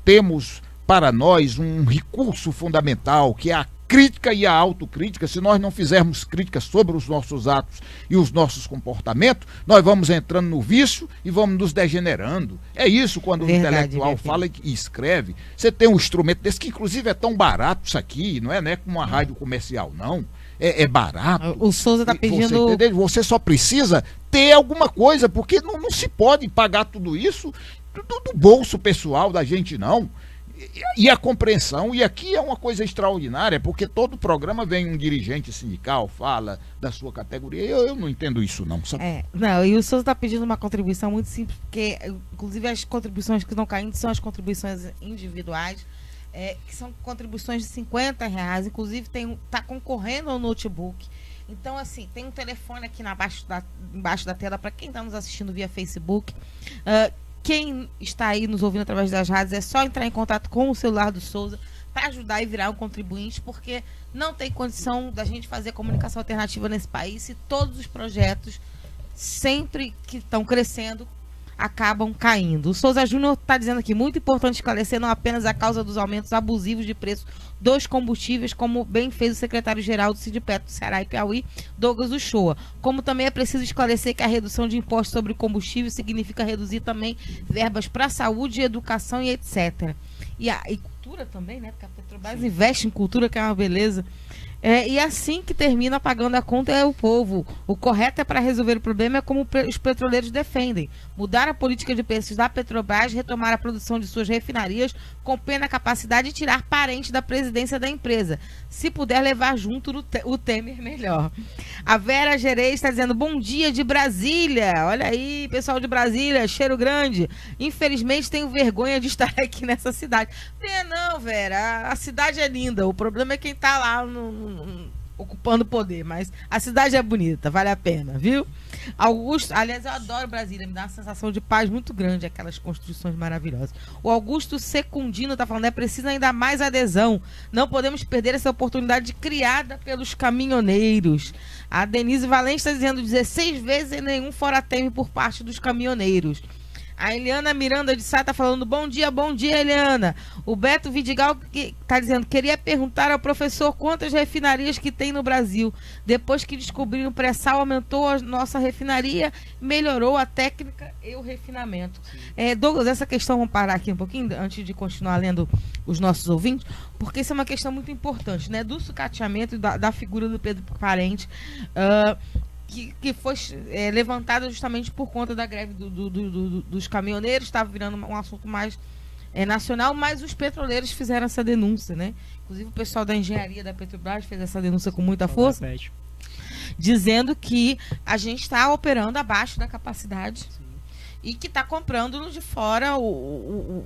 temos para nós um recurso fundamental, que é a crítica e a autocrítica. Se nós não fizermos críticas sobre os nossos atos e os nossos comportamentos, nós vamos entrando no vício e vamos nos degenerando. É isso quando o intelectual fala e escreve. Você tem um instrumento desse, que inclusive é tão barato isso aqui, não é como uma rádio comercial, não. É barato. O Souza está pedindo... Você só precisa ter alguma coisa, porque não se pode pagar tudo isso do bolso pessoal da gente, não. E a compreensão, e aqui é uma coisa extraordinária, porque todo programa vem um dirigente sindical, fala da sua categoria. Eu não entendo isso, não, sabe? Não, e o Souza está pedindo uma contribuição muito simples, porque inclusive as contribuições que estão caindo são as contribuições individuais, que são contribuições de R$50, inclusive está concorrendo ao notebook. Então, assim, tem um telefone aqui embaixo da tela para quem está nos assistindo via Facebook. Quem está aí nos ouvindo através das rádios, é só entrar em contato com o celular do Souza para ajudar e virar um contribuinte, porque não tem condição da gente fazer comunicação alternativa nesse país e todos os projetos, sempre que estão crescendo, acabam caindo. O Souza Júnior está dizendo aqui, muito importante esclarecer não apenas a causa dos aumentos abusivos de preço dos combustíveis, como bem fez o secretário-geral do Sindipetro do Ceará e Piauí, Douglas Uchoa, como também é preciso esclarecer que a redução de impostos sobre combustível significa reduzir também verbas para saúde, educação e etc. E cultura também, né? Porque a Petrobras investe em cultura, que é uma beleza. E assim que termina pagando a conta é o povo. O correto é para resolver o problema, é como os petroleiros defendem: mudar a política de preços da Petrobras, retomar a produção de suas refinarias com plena capacidade e tirar parente da presidência da empresa. Se puder levar junto o Temer, melhor. A Vera Gerês está dizendo, bom dia de Brasília. Olha aí, pessoal de Brasília, cheiro grande. Infelizmente tenho vergonha de estar aqui nessa cidade. Não, Vera, a cidade é linda. O problema é quem está lá ocupando poder, mas a cidade é bonita, vale a pena, viu? Augusto, aliás, eu adoro Brasília, me dá uma sensação de paz muito grande, aquelas construções maravilhosas. O Augusto Secundino está falando, é preciso ainda mais adesão, não podemos perder essa oportunidade criada pelos caminhoneiros. A Denise Valente está dizendo 16 vezes e nenhum fora Temer por parte dos caminhoneiros. A Eliana Miranda de Sá está falando, bom dia, Eliana. O Beto Vidigal está dizendo, queria perguntar ao professor quantas refinarias que tem no Brasil. Depois que descobriram o pré-sal, aumentou a nossa refinaria, melhorou a técnica e o refinamento. Douglas, essa questão, vamos parar aqui um pouquinho, antes de continuar lendo os nossos ouvintes, porque isso é uma questão muito importante, né? Do sucateamento e da figura do Pedro Parente, que foi levantada justamente por conta da greve dos caminhoneiros, estava virando um assunto mais nacional, mas os petroleiros fizeram essa denúncia, né? Inclusive o pessoal da engenharia da Petrobras fez essa denúncia com muita força, dizendo que a gente está operando abaixo da capacidade. Sim. E que está comprando de fora o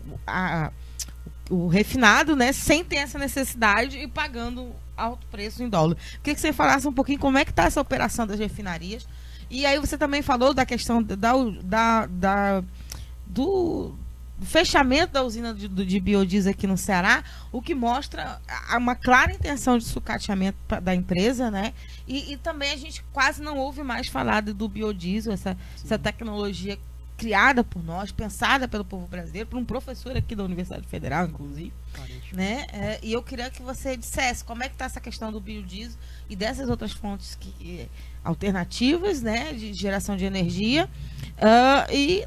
refinado, né? Sem ter essa necessidade e pagando alto preço em dólar. Queria que você falasse um pouquinho como é que está essa operação das refinarias. E aí você também falou da questão do fechamento da usina de biodiesel aqui no Ceará, o que mostra uma clara intenção de sucateamento da empresa, né? E também a gente quase não ouve mais falar do biodiesel, essa tecnologia criada por nós, pensada pelo povo brasileiro, por um professor aqui da Universidade Federal, inclusive, né? E eu queria que você dissesse como é que está essa questão do biodiesel e dessas outras fontes alternativas, né, de geração de energia, e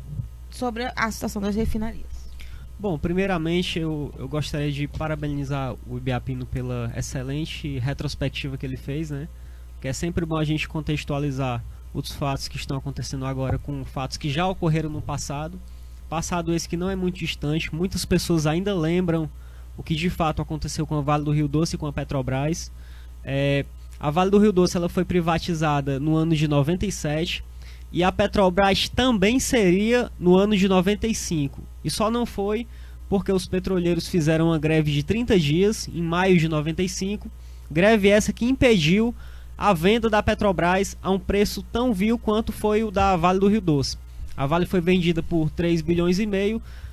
sobre a situação das refinarias. Bom, primeiramente eu gostaria de parabenizar o Ibiapino pela excelente retrospectiva que ele fez, né? Que é sempre bom a gente contextualizar os fatos que estão acontecendo agora com fatos que já ocorreram no passado. Passado esse que não é muito distante. Muitas pessoas ainda lembram o que de fato aconteceu com a Vale do Rio Doce e com a Petrobras. A Vale do Rio Doce ela foi privatizada no ano de 97. e a Petrobras também seria no ano de 95. E só não foi porque os petroleiros fizeram uma greve de 30 dias em maio de 95, greve essa que impediu a venda da Petrobras a um preço tão vil quanto foi o da Vale do Rio Doce. A Vale foi vendida por 3,5 bilhões,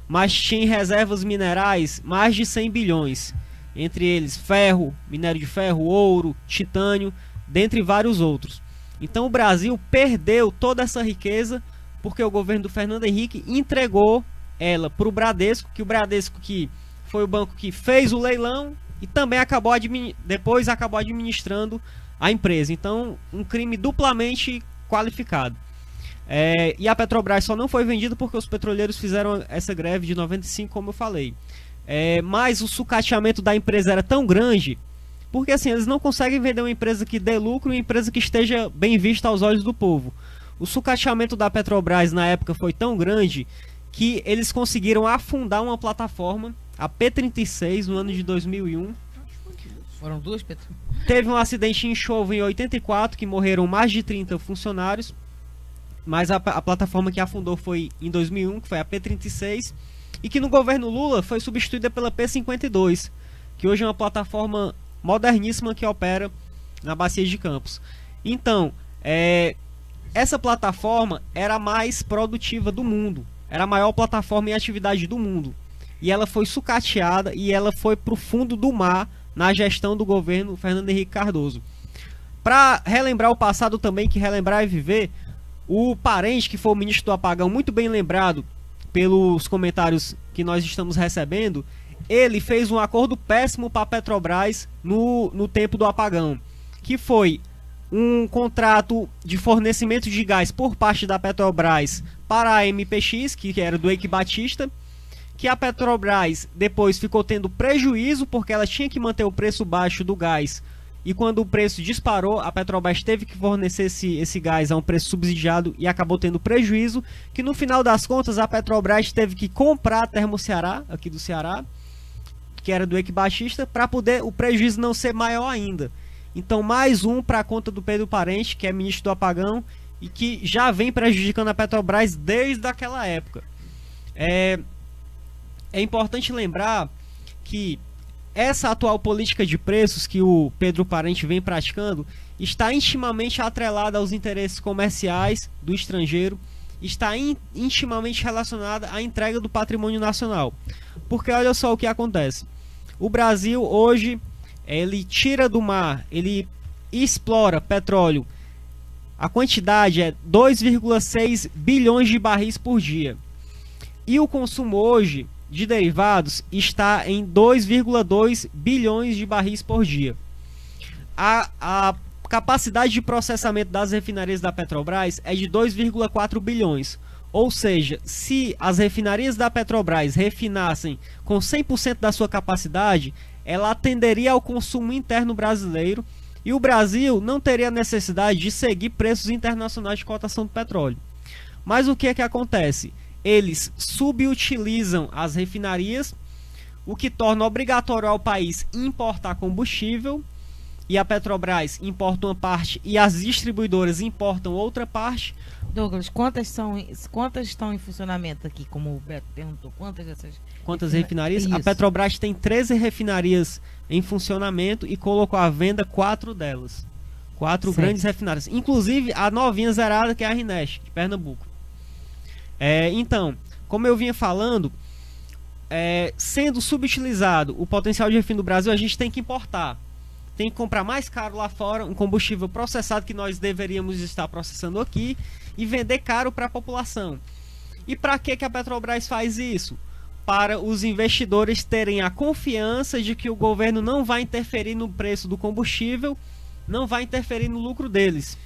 mas tinha em reservas minerais mais de 100 bilhões, entre eles ferro, minério de ferro, ouro, titânio, dentre vários outros. Então o Brasil perdeu toda essa riqueza porque o governo do Fernando Henrique entregou ela para o Bradesco, que foi o banco que fez o leilão e também depois acabou administrando a empresa. Então, um crime duplamente qualificado. E a Petrobras só não foi vendida porque os petroleiros fizeram essa greve de 95, como eu falei. Mas o sucateamento da empresa era tão grande, porque assim, eles não conseguem vender uma empresa que dê lucro e uma empresa que esteja bem vista aos olhos do povo. O sucateamento da Petrobras na época foi tão grande que eles conseguiram afundar uma plataforma, a P36, no ano de 2001. Foram duas, Pedro? Teve um acidente em Enxovo em 84, que morreram mais de 30 funcionários, mas a plataforma que afundou foi em 2001, que foi a P36, e que no governo Lula foi substituída pela P52, que hoje é uma plataforma moderníssima que opera na Bacia de Campos. Então, essa plataforma era a mais produtiva do mundo, era a maior plataforma em atividade do mundo, e ela foi sucateada e ela foi para o fundo do mar na gestão do governo Fernando Henrique Cardoso. Para relembrar o passado também, que relembrar é viver, o Parente, que foi o ministro do apagão, muito bem lembrado pelos comentários que nós estamos recebendo, ele fez um acordo péssimo para a Petrobras no tempo do apagão, que foi um contrato de fornecimento de gás por parte da Petrobras para a MPX, que era do Eike Batista, que a Petrobras depois ficou tendo prejuízo porque ela tinha que manter o preço baixo do gás, e quando o preço disparou, a Petrobras teve que fornecer esse gás a um preço subsidiado e acabou tendo prejuízo, que no final das contas a Petrobras teve que comprar a Termoceará, aqui do Ceará, que era do Eike Batista, para poder o prejuízo não ser maior ainda. Então mais um para a conta do Pedro Parente, que é ministro do apagão e que já vem prejudicando a Petrobras desde aquela época. É importante lembrar que essa atual política de preços que o Pedro Parente vem praticando está intimamente atrelada aos interesses comerciais do estrangeiro, está intimamente relacionada à entrega do patrimônio nacional. Porque olha só o que acontece. O Brasil hoje, ele tira do mar, ele explora petróleo. A quantidade é 2,6 bilhões de barris por dia. E o consumo hoje de derivados está em 2,2 bilhões de barris por dia. A capacidade de processamento das refinarias da Petrobras é de 2,4 bilhões. Ou seja, se as refinarias da Petrobras refinassem com 100% da sua capacidade, ela atenderia ao consumo interno brasileiro e o Brasil não teria necessidade de seguir preços internacionais de cotação do petróleo. Mas o que é que acontece? Eles subutilizam as refinarias, o que torna obrigatório ao país importar combustível, e a Petrobras importa uma parte e as distribuidoras importam outra parte. Douglas, quantas estão em funcionamento aqui, como o Beto perguntou? Quantas refinarias? Isso. A Petrobras tem 13 refinarias em funcionamento e colocou à venda 4 delas. 4 grandes refinarias. Inclusive a novinha zerada, que é a Rineste, de Pernambuco. Então, como eu vinha falando, sendo subutilizado o potencial de refino do Brasil, a gente tem que importar. Tem que comprar mais caro lá fora, um combustível processado que nós deveríamos estar processando aqui e vender caro para a população. E para que a Petrobras faz isso? Para os investidores terem a confiança de que o governo não vai interferir no preço do combustível, não vai interferir no lucro deles.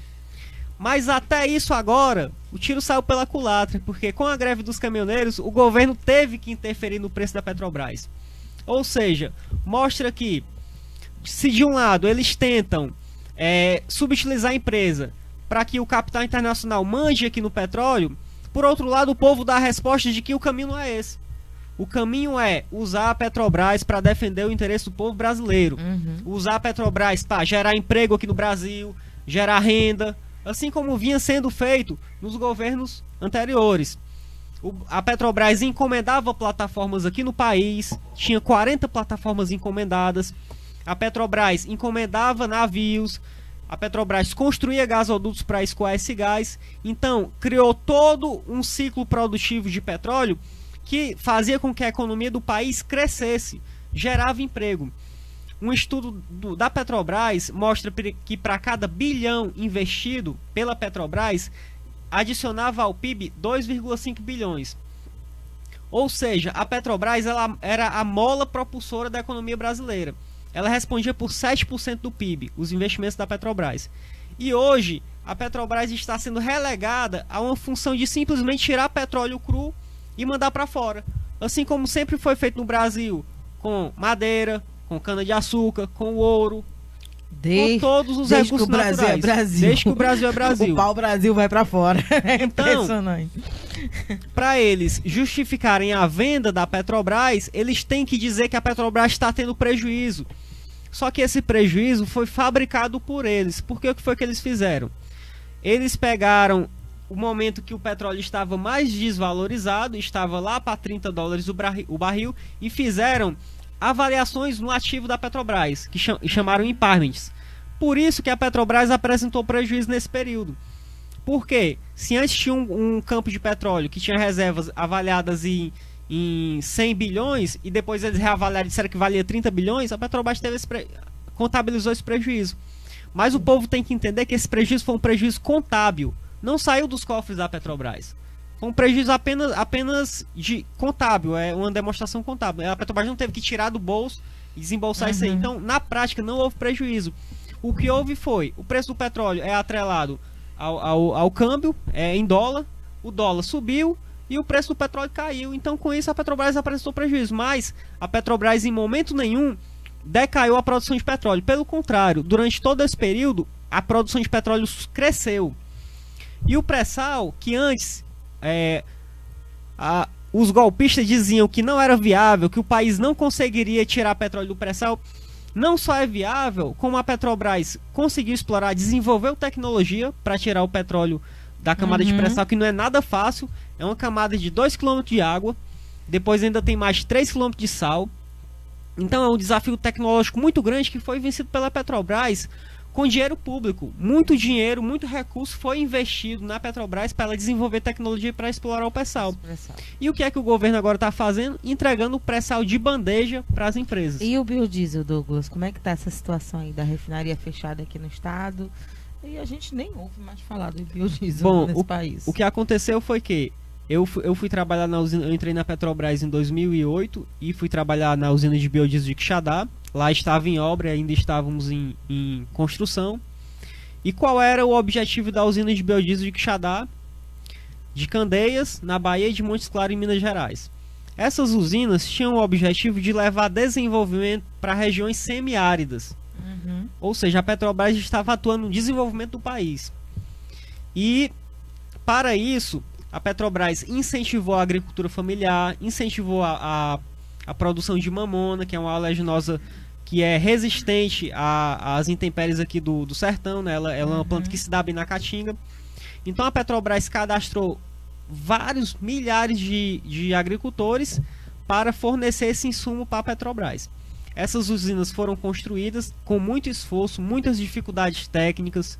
Mas até isso agora, o tiro saiu pela culatra, porque com a greve dos caminhoneiros, o governo teve que interferir no preço da Petrobras. Ou seja, mostra que, se de um lado eles tentam subutilizar a empresa para que o capital internacional mande aqui no petróleo, por outro lado o povo dá a resposta de que o caminho não é esse. O caminho é usar a Petrobras para defender o interesse do povo brasileiro. Usar a Petrobras para gerar emprego aqui no Brasil, gerar renda, assim como vinha sendo feito nos governos anteriores. A Petrobras encomendava plataformas aqui no país, tinha 40 plataformas encomendadas. A Petrobras encomendava navios, a Petrobras construía gasodutos para escoar esse gás. Então, criou todo um ciclo produtivo de petróleo que fazia com que a economia do país crescesse, gerava emprego. Um estudo da Petrobras mostra que para cada bilhão investido pela Petrobras, adicionava ao PIB 2,5 bilhões. Ou seja, a Petrobras ela era a mola propulsora da economia brasileira. Ela respondia por 7% do PIB, os investimentos da Petrobras. E hoje, a Petrobras está sendo relegada a uma função de simplesmente tirar petróleo cru e mandar para fora. Assim como sempre foi feito no Brasil, com madeira, com cana-de-açúcar, com ouro, com todos os recursos naturais. Desde que o Brasil é Brasil. O pau-brasil vai pra fora. É impressionante. Para eles justificarem a venda da Petrobras, eles têm que dizer que a Petrobras está tendo prejuízo. Só que esse prejuízo foi fabricado por eles. Porque o que foi que eles fizeram? Eles pegaram o momento que o petróleo estava mais desvalorizado, estava lá para $30 o barril, e fizeram avaliações no ativo da Petrobras, que chamaram impairments. Por isso que a Petrobras apresentou prejuízo nesse período. Por quê? Se antes tinha um campo de petróleo que tinha reservas avaliadas em 100 bilhões e depois eles reavaliaram e disseram que valia 30 bilhões, a Petrobras contabilizou esse prejuízo. Mas o povo tem que entender que esse prejuízo foi um prejuízo contábil, não saiu dos cofres da Petrobras. Foi um prejuízo apenas de contábil, é uma demonstração contábil. A Petrobras não teve que tirar do bolso e desembolsar isso aí. Então, na prática, não houve prejuízo. O que houve foi, o preço do petróleo é atrelado ao câmbio, em dólar, o dólar subiu e o preço do petróleo caiu. Então, com isso, a Petrobras apresentou prejuízo. Mas a Petrobras, em momento nenhum, decaiu a produção de petróleo. Pelo contrário, durante todo esse período, a produção de petróleo cresceu. E o pré-sal, que antes os golpistas diziam que não era viável, que o país não conseguiria tirar petróleo do pré-sal, não só é viável, como a Petrobras conseguiu explorar, desenvolveu tecnologia para tirar o petróleo da camada de pré-sal, que não é nada fácil. É uma camada de 2 km de água, depois ainda tem mais 3 km de sal. Então é um desafio tecnológico muito grande que foi vencido pela Petrobras com dinheiro público. Muito dinheiro, muito recurso foi investido na Petrobras para ela desenvolver tecnologia para explorar o pré-sal. E o que é que o governo agora está fazendo? Entregando o pré-sal de bandeja para as empresas. E o biodiesel, Douglas? Como é que está essa situação aí da refinaria fechada aqui no estado? E a gente nem ouve mais falar do biodiesel nesse país. O que aconteceu foi que eu fui trabalhar na usina, eu entrei na Petrobras em 2008 e fui trabalhar na usina de biodiesel de Quixadá. Lá estava em obra, ainda estávamos em construção. E qual era o objetivo da usina de biodiesel de Quixadá? De Candeias, na Bahia, e de Montes Claros, em Minas Gerais. Essas usinas tinham o objetivo de levar desenvolvimento para regiões semiáridas. Ou seja, a Petrobras estava atuando no desenvolvimento do país. E, para isso, a Petrobras incentivou a agricultura familiar, incentivou a produção de mamona, que é uma oleaginosa que é resistente às intempéries aqui do sertão, né? Ela é uma planta que se dá bem na caatinga. Então a Petrobras cadastrou vários milhares de agricultores para fornecer esse insumo para a Petrobras. Essas usinas foram construídas com muito esforço, muitas dificuldades técnicas.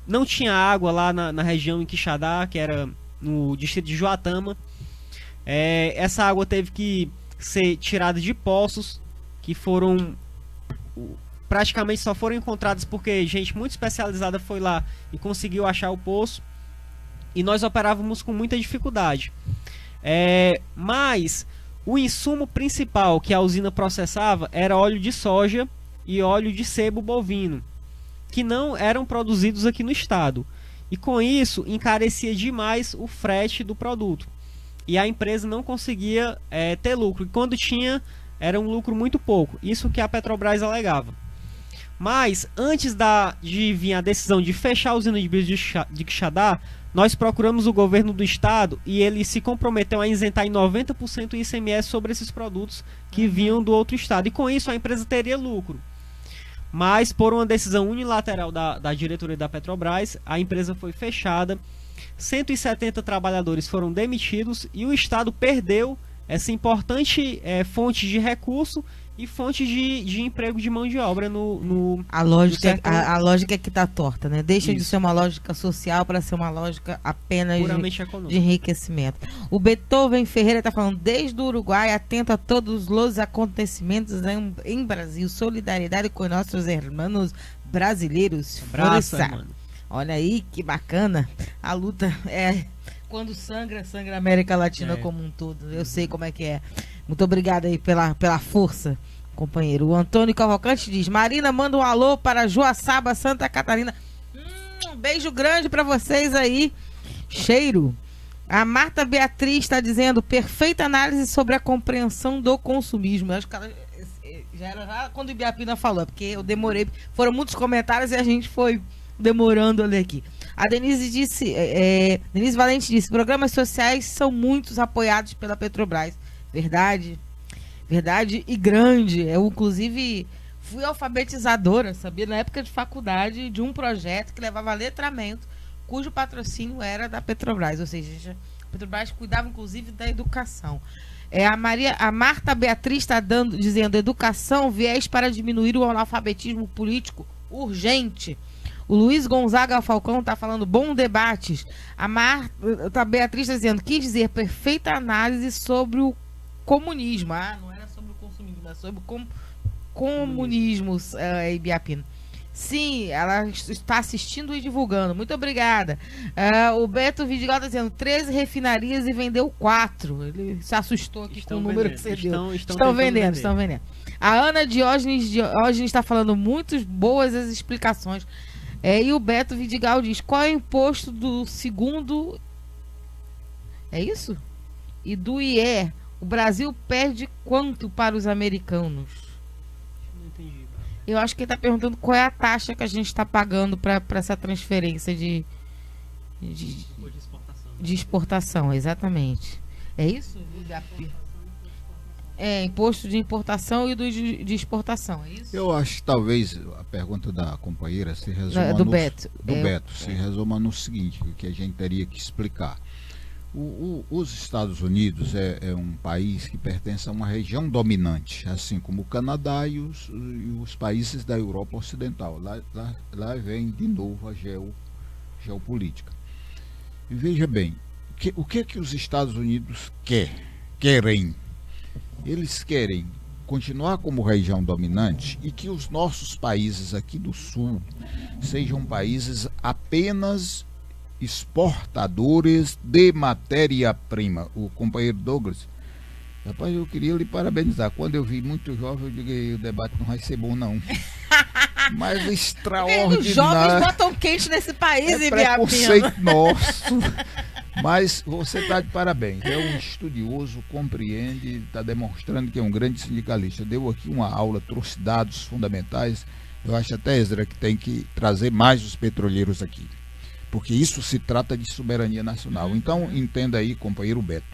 Não tinha água lá na região em Quixadá, que era no distrito de Joatama. Essa água teve que ser tirada de poços que praticamente só foram encontrados porque gente muito especializada foi lá e conseguiu achar o poço, e nós operávamos com muita dificuldade. Mas o insumo principal que a usina processava era óleo de soja e óleo de sebo bovino, que não eram produzidos aqui no estado, e com isso encarecia demais o frete do produto. E a empresa não conseguia ter lucro. E quando tinha, era um lucro muito pouco. Isso que a Petrobras alegava. Mas, antes de vir a decisão de fechar a usina de biodiesel de Quixadá, nós procuramos o governo do estado e ele se comprometeu a isentar em 90% o ICMS sobre esses produtos que vinham do outro estado. E com isso a empresa teria lucro. mas por uma decisão unilateral da diretoria da Petrobras, a empresa foi fechada, 170 trabalhadores foram demitidos e o Estado perdeu essa importante fonte de recurso e fonte de emprego de mão de obra a lógica setor. a lógica é que tá torta, né? Deixa de Isso. ser uma lógica social para ser uma lógica apenas puramente de econômica. enriquecimento. O Beethoven Ferreira está falando, desde o Uruguai, atento a todos os acontecimentos em Brasil, solidariedade com nossos irmãos brasileiros. Abraço, Força. mano. Olha aí que bacana. A luta é quando sangra a América Latina como um todo. Eu sei como é que é. Muito obrigada aí pela força, companheiro. O Antônio Cavalcante diz: Marina, manda um alô para Joaçaba, Santa Catarina. Um beijo grande para vocês aí. Cheiro. A Marta Beatriz está dizendo: perfeita análise sobre a compreensão do consumismo. Eu acho que ela já era lá quando o Ibiapina falou, porque eu demorei. Foram muitos comentários e a gente foi demorando a ler aqui. A Denise disse, Denise Valente disse: programas sociais são muitos apoiados pela Petrobras. Verdade, verdade e grande. Eu, inclusive, fui alfabetizadora, sabia, na época de faculdade, de um projeto que levava letramento, cujo patrocínio era da Petrobras. Ou seja, a Petrobras cuidava, inclusive, da educação. A Marta Beatriz está dizendo: educação, viés para diminuir o analfabetismo político urgente. O Luiz Gonzaga Falcão está falando: bom debates. A Beatriz está dizendo: quis dizer perfeita análise sobre o comunismo. Não era sobre o consumismo, era sobre o comunismo, Ibiapina. Sim, ela está assistindo e divulgando. Muito obrigada. O Beto Vidigal está dizendo: 13 refinarias e vendeu 4. Ele se assustou aqui com o número que você deu. Estão vendendo. A Ana Diógenes está falando: muitas boas as explicações. E o Beto Vidigal diz: qual é o imposto do segundo? É isso? E do IE? O Brasil perde quanto para os americanos? Não entendi. Eu acho que ele está perguntando qual é a taxa que a gente está pagando para essa transferência de exportação. Exatamente. É isso? Imposto de importação e de exportação, é isso? Eu acho que talvez a pergunta da companheira se resuma do Beto. Se resuma no seguinte, que a gente teria que explicar. Os Estados Unidos é um país que pertence a uma região dominante, assim como o Canadá e os países da Europa Ocidental. Lá vem de novo a geopolítica. E veja bem, o que os Estados Unidos querem? Eles querem continuar como região dominante e que os nossos países aqui do Sul sejam países apenas exportadores de matéria-prima. O companheiro Douglas, rapaz, eu queria lhe parabenizar. Quando eu vi muito jovem, eu digo: o debate não vai ser bom, não. Mas extraordinário. Os jovens botam quente nesse país, é preconceito nosso. Mas você está de parabéns. É um estudioso, compreende, está demonstrando que é um grande sindicalista. Deu aqui uma aula, trouxe dados fundamentais. Eu acho até, Ezra, que tem que trazer mais os petroleiros aqui, porque isso se trata de soberania nacional. Então, entenda aí, companheiro Beto,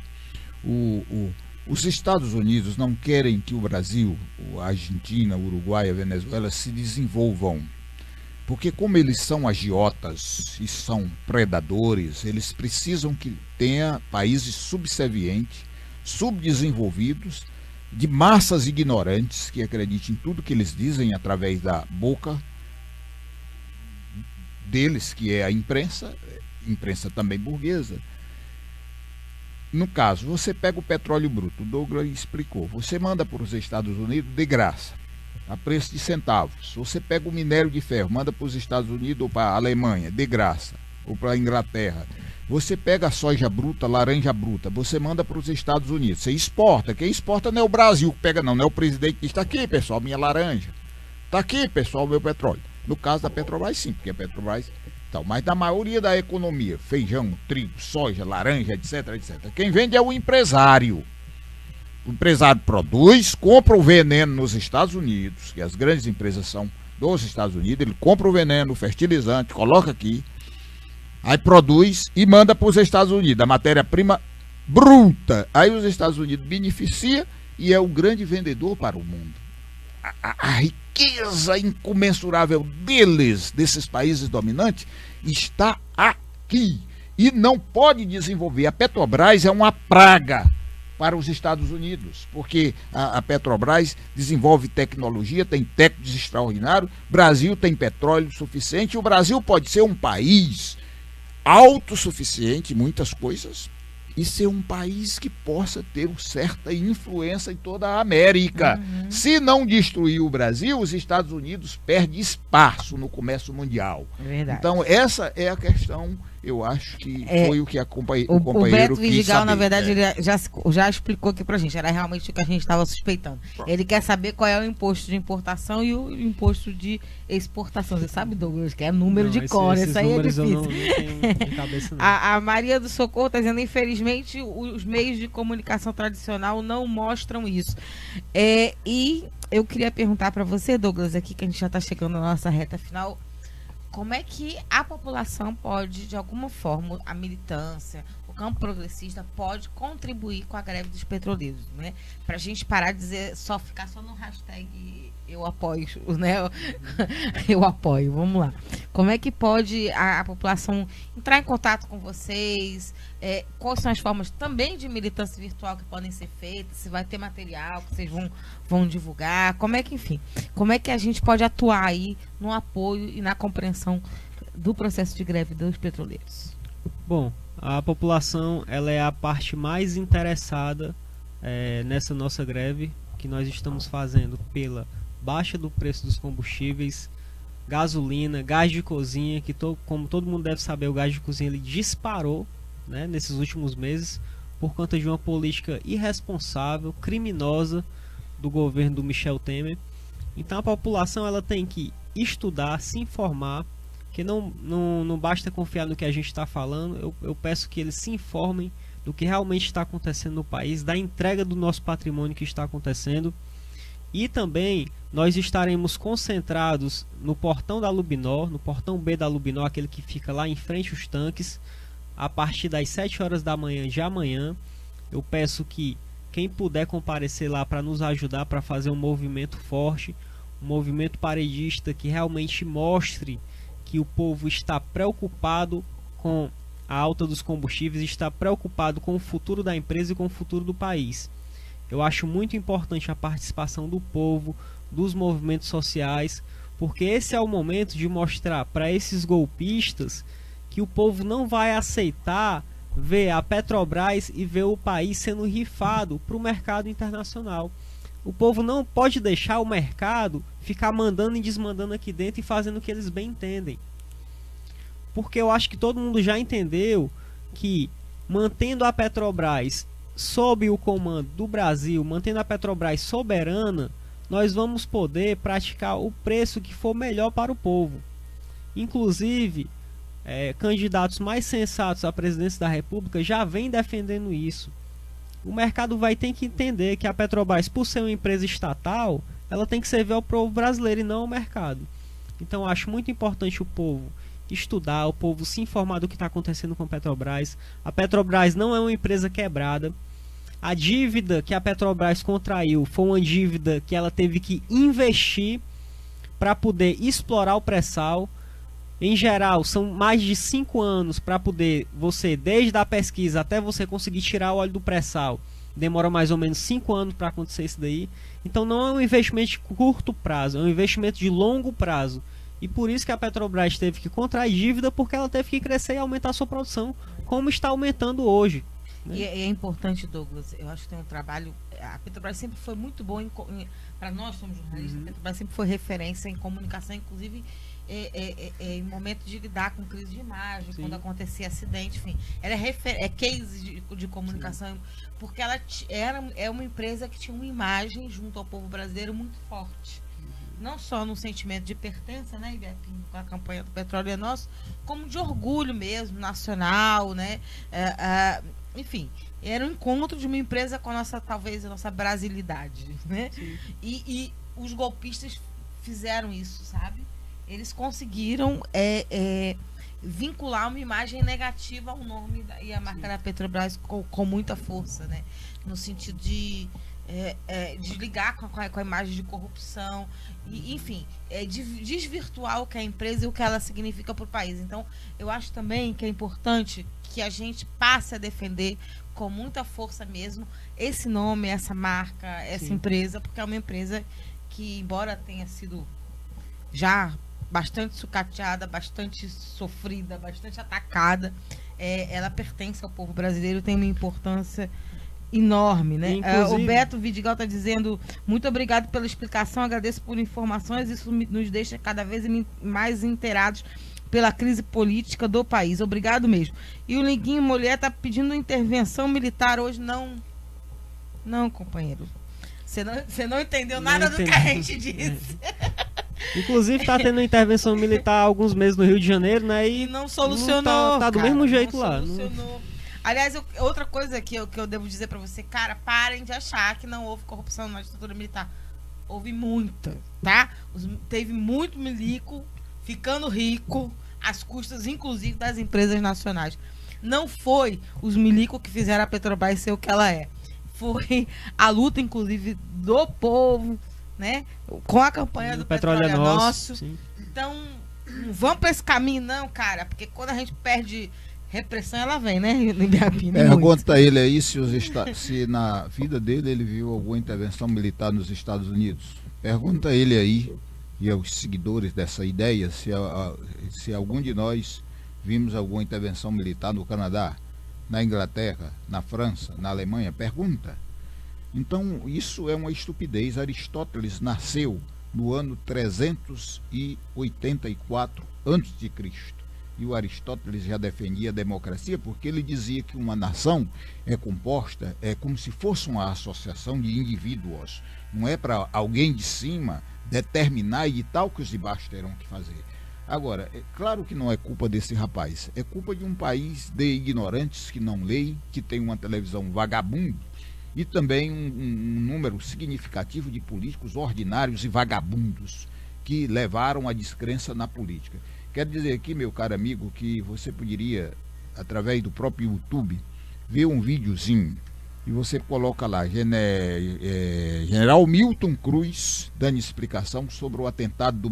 os Estados Unidos não querem que o Brasil, a Argentina, o Uruguai, a Venezuela se desenvolvam, porque como eles são agiotas e são predadores, eles precisam que tenha países subservientes, subdesenvolvidos, de massas ignorantes que acreditem em tudo que eles dizem através da boca deles, que é a imprensa também burguesa. No caso, você pega o petróleo bruto, o Douglas explicou, você manda para os Estados Unidos de graça, a preço de centavos. Você pega o minério de ferro, manda para os Estados Unidos ou para a Alemanha, de graça, ou para a Inglaterra. Você pega a soja bruta, laranja bruta, você manda para os Estados Unidos, você exporta. Quem exporta não é o Brasil que pega, não é o presidente que diz: está aqui, pessoal, minha laranja, está aqui, pessoal, meu petróleo. No caso da Petrobras, sim, porque a Petrobras... Então, mas na maioria da economia, feijão, trigo, soja, laranja, etc, etc. Quem vende é o empresário. O empresário produz, compra o veneno nos Estados Unidos, que as grandes empresas são dos Estados Unidos, ele compra o veneno, o fertilizante, coloca aqui, aí produz e manda para os Estados Unidos, a matéria-prima bruta. Aí os Estados Unidos beneficia e é o grande vendedor para o mundo. a riqueza incomensurável deles, desses países dominantes, está aqui e não pode desenvolver. A Petrobras é uma praga para os Estados Unidos, porque a Petrobras desenvolve tecnologia, tem técnicos extraordinários, o Brasil tem petróleo suficiente, o Brasil pode ser um país autossuficiente em muitas coisas e ser um país que possa ter certa influência em toda a América. Se não destruir o Brasil, os Estados Unidos perdem espaço no comércio mundial. Verdade. Então, essa é a questão, eu acho que foi o que o companheiro O Beto quis Vidigal, saber. na verdade, ele já explicou aqui pra gente. Era realmente o que a gente estava suspeitando. Ele quer saber qual é o imposto de importação e o imposto de exportação. Você sabe, Douglas, que é número de cor. Isso aí é difícil. Eu não tenho de cabeça, não. A Maria do Socorro está dizendo, infelizmente, os meios de comunicação tradicional não mostram isso. E eu queria perguntar para você, Douglas, aqui que a gente já está chegando na nossa reta final, como é que a população pode, de alguma forma, a militância, o campo progressista pode contribuir com a greve dos petroleiros, né? Para a gente parar de dizer, ficar só no hashtag eu apoio, né? Eu apoio, vamos lá. Como é que pode a população entrar em contato com vocês? Quais são as formas também de militância virtual que podem ser feitas? Se vai ter material que vocês vão divulgar? Como é que a gente pode atuar aí no apoio e na compreensão do processo de greve dos petroleiros? Bom, a população ela é a parte mais interessada nessa nossa greve que nós estamos fazendo pela baixa do preço dos combustíveis, gasolina, gás de cozinha, que como todo mundo deve saber, o gás de cozinha ele disparou, né, nesses últimos meses por conta de uma política irresponsável, criminosa do governo do Michel Temer. Então a população ela tem que estudar, se informar, que não basta confiar no que a gente está falando. Eu peço que eles se informem do que realmente está acontecendo no país, da entrega do nosso patrimônio que está acontecendo. E também nós estaremos concentrados no portão da Lubinor, no portão B da Lubinor, aquele que fica lá em frente aos tanques, a partir das 7 horas da manhã de amanhã. Eu peço que quem puder comparecer lá para nos ajudar, para fazer um movimento forte, um movimento paredista que realmente mostre que o povo está preocupado com a alta dos combustíveis, está preocupado com o futuro da empresa e com o futuro do país. Eu acho muito importante a participação do povo, dos movimentos sociais, porque esse é o momento de mostrar para esses golpistas que o povo não vai aceitar ver a Petrobras e ver o país sendo rifado para o mercado internacional. O povo não pode deixar o mercado ficar mandando e desmandando aqui dentro e fazendo o que eles bem entendem. Porque eu acho que todo mundo já entendeu que mantendo a Petrobras sob o comando do Brasil, mantendo a Petrobras soberana, nós vamos poder praticar o preço que for melhor para o povo. Inclusive, candidatos mais sensatos à presidência da República já vêm defendendo isso. O mercado vai ter que entender que a Petrobras, por ser uma empresa estatal, ela tem que servir ao povo brasileiro e não ao mercado. Então eu acho muito importante o povo estudar, o povo se informar do que está acontecendo com a Petrobras. A Petrobras não é uma empresa quebrada. A dívida que a Petrobras contraiu foi uma dívida que ela teve que investir para poder explorar o pré-sal. Em geral, são mais de 5 anos para poder você, desde a pesquisa até você conseguir tirar o óleo do pré-sal. Demora mais ou menos 5 anos para acontecer isso daí. Então não é um investimento de curto prazo, é um investimento de longo prazo. E por isso que a Petrobras teve que contrair dívida, porque ela teve que crescer e aumentar a sua produção, como está aumentando hoje. E é importante, Douglas, eu acho que tem um trabalho. A Petrobras sempre foi muito boa para nós, somos jornalistas, a Petrobras sempre foi referência em comunicação, inclusive em momento de lidar com crise de imagem, quando acontecia acidente, enfim. Ela é case de comunicação, porque ela é uma empresa que tinha uma imagem junto ao povo brasileiro muito forte. Não só no sentimento de pertença, né, com a campanha do Petróleo é Nosso, como de orgulho mesmo, nacional, né? Enfim, era um encontro de uma empresa com talvez a nossa brasilidade, né? E os golpistas fizeram isso, sabe? Eles conseguiram vincular uma imagem negativa ao nome e à marca da Petrobras com muita força, né? No sentido de desligar com a imagem de corrupção, e, enfim, desvirtuar o que é a empresa e o que ela significa para o país. Então, eu acho também que é importante que a gente passe a defender com muita força mesmo esse nome, essa marca, essa empresa, porque é uma empresa que, embora tenha sido já bastante sucateada, bastante sofrida, bastante atacada, ela pertence ao povo brasileiro, tem uma importância enorme, né? O Beto Vidigal está dizendo: muito obrigado pela explicação, agradeço por informações, isso nos deixa cada vez mais inteirados pela crise política do país. Obrigado mesmo. E o Liguinho Mulher está pedindo intervenção militar hoje. Não, companheiro. Você não entendeu nada do que a gente disse. Inclusive está tendo intervenção militar há alguns meses no Rio de Janeiro, né? E não solucionou. Tá do mesmo jeito lá. Solucionou. Aliás, outra coisa que eu devo dizer pra você, cara, parem de achar que não houve corrupção na estrutura militar. Houve muita, tá? Teve muito milico ficando rico, às custas, inclusive, das empresas nacionais. Não foi os milicos que fizeram a Petrobras ser o que ela é. Foi a luta, inclusive, do povo, né? Com a campanha do Petróleo é Nosso. Sim. Então, não vamos pra esse caminho, não, cara, porque quando a gente perde repressão, ela vem, né? Pergunta a ele aí se na vida dele ele viu alguma intervenção militar nos Estados Unidos. Pergunta a ele aí e aos seguidores dessa ideia se algum de nós vimos alguma intervenção militar no Canadá, na Inglaterra, na França, na Alemanha. Pergunta. Então, isso é uma estupidez. Aristóteles nasceu no ano 384 a.C. E o Aristóteles já defendia a democracia porque ele dizia que uma nação é composta, é como se fosse uma associação de indivíduos. Não é para alguém de cima determinar e ditar o que os de baixo terão que fazer. Agora, é claro que não é culpa desse rapaz, é culpa de um país de ignorantes que não leem, que tem uma televisão vagabundo e também um número significativo de políticos ordinários e vagabundos que levaram a descrença na política. Quero dizer aqui, meu caro amigo, que você poderia, através do próprio YouTube, ver um videozinho e você coloca lá, General Milton Cruz dando explicação sobre o atentado do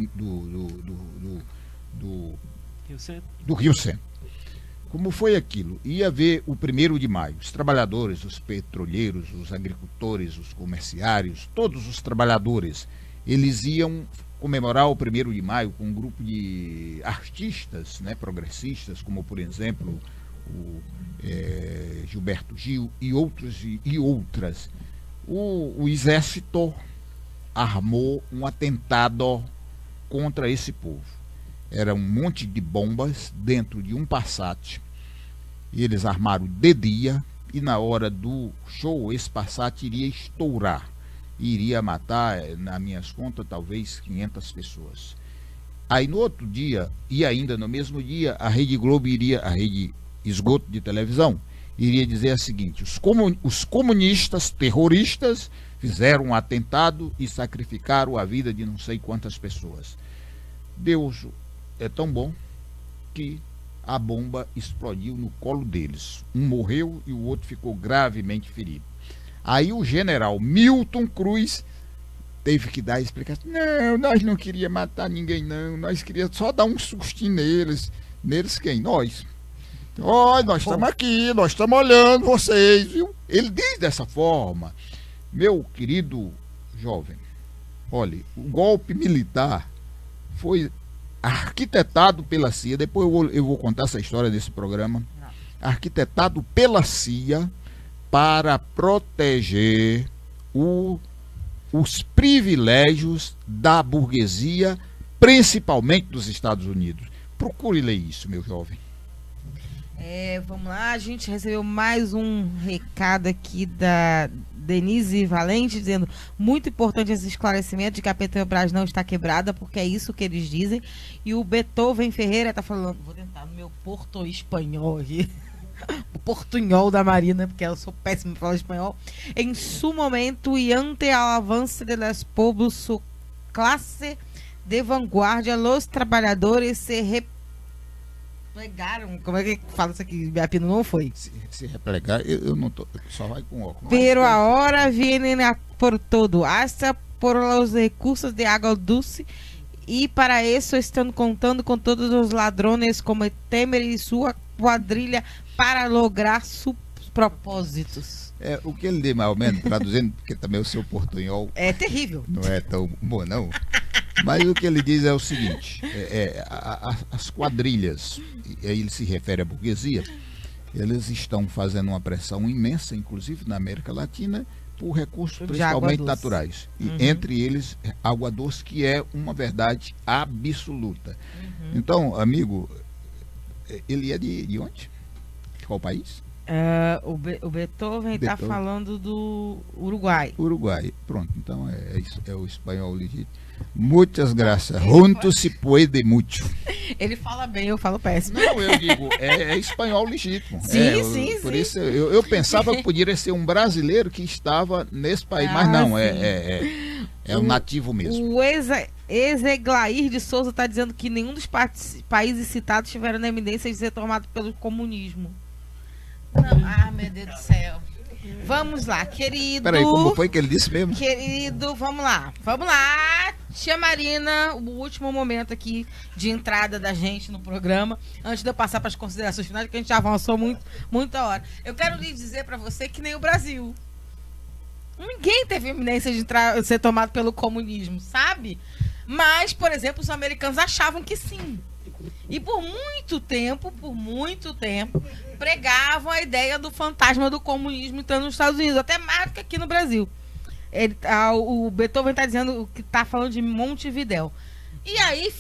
Rio Centro. Como foi aquilo? Ia ver o 1º de maio, os trabalhadores, os petroleiros, os agricultores, os comerciários, todos os trabalhadores, eles iam comemorar o 1º de maio com um grupo de artistas, né, progressistas, como por exemplo o Gilberto Gil e outros e outras. O exército armou um atentado contra esse povo. Era um monte de bombas dentro de um Passat. E eles armaram de dia e na hora do show esse Passat iria estourar. Iria matar, nas minhas contas, talvez 500 pessoas. Aí no outro dia, e ainda no mesmo dia, a Rede Globo a Rede Esgoto de televisão, iria dizer a seguinte: os comunistas terroristas fizeram um atentado e sacrificaram a vida de não sei quantas pessoas. Deus é tão bom que a bomba explodiu no colo deles. Um morreu e o outro ficou gravemente ferido. Aí o general Milton Cruz teve que dar a explicação. Não, nós não queríamos matar ninguém, não. Nós queríamos só dar um sustinho neles. Neles quem? Nós. Nós estamos aqui, nós estamos olhando vocês, viu? Ele diz dessa forma. Meu querido jovem, olhe, o golpe militar foi arquitetado pela CIA. Depois eu vou contar essa história desse programa. Arquitetado pela CIA para proteger os privilégios da burguesia, principalmente dos Estados Unidos. Procure ler isso, meu jovem. Vamos lá, a gente recebeu mais um recado aqui da Denise Valente, dizendo: muito importante esse esclarecimento de que a Petrobras não está quebrada, porque é isso que eles dizem. E o Beethoven Ferreira está falando, vou tentar no meu porto espanhol aqui, o portunhol da Marina, porque eu sou péssimo em falar espanhol. Em su momento e ante el avance de los pueblos, su clase de vanguardia, los trabalhadores se replegaram. Como é que fala isso aqui? Beapino não foi. Se replegar, eu não tô, só vai com óculos. Pero ahora vienen a por todo, hasta por los recursos de água dulce, e para isso estão contando com todos os ladrões como Temer e sua quadrilha para lograr seus propósitos. O que ele diz, mais ou menos, traduzindo, porque também o seu portunhol É terrível. não é tão bom, não. Mas o que ele diz é o seguinte: as quadrilhas, e aí ele se refere à burguesia, eles estão fazendo uma pressão imensa, inclusive na América Latina, por recursos principalmente naturais. E entre eles, água doce, que é uma verdade absoluta. Então, amigo, ele é de onde? Qual país? O Beethoven está falando do Uruguai. Uruguai. Pronto, então é o espanhol legítimo. Muitas graças. Juntos se puede mucho. Ele fala bem, eu falo péssimo. Não, eu digo, é espanhol legítimo. Sim. Por isso eu pensava que poderia ser um brasileiro que estava nesse país, mas não, é um nativo mesmo. O Exeglair de Souza está dizendo que nenhum dos países citados tiveram na eminência de ser tomado pelo comunismo. Não, meu Deus do céu. Vamos lá, querido. Peraí, como foi que ele disse mesmo? Querido, vamos lá. Tia Marina, o último momento aqui de entrada da gente no programa, antes de eu passar para as considerações finais, que a gente já avançou muita hora. Eu quero lhe dizer para você que nem o Brasil. Ninguém teve eminência de ser tomado pelo comunismo, sabe? Mas, por exemplo, os americanos achavam que sim. E por muito tempo, pregavam a ideia do fantasma do comunismo entrando nos Estados Unidos, até mais do que aqui no Brasil. O Beethoven está dizendo que está falando de Montevidéu. E aí,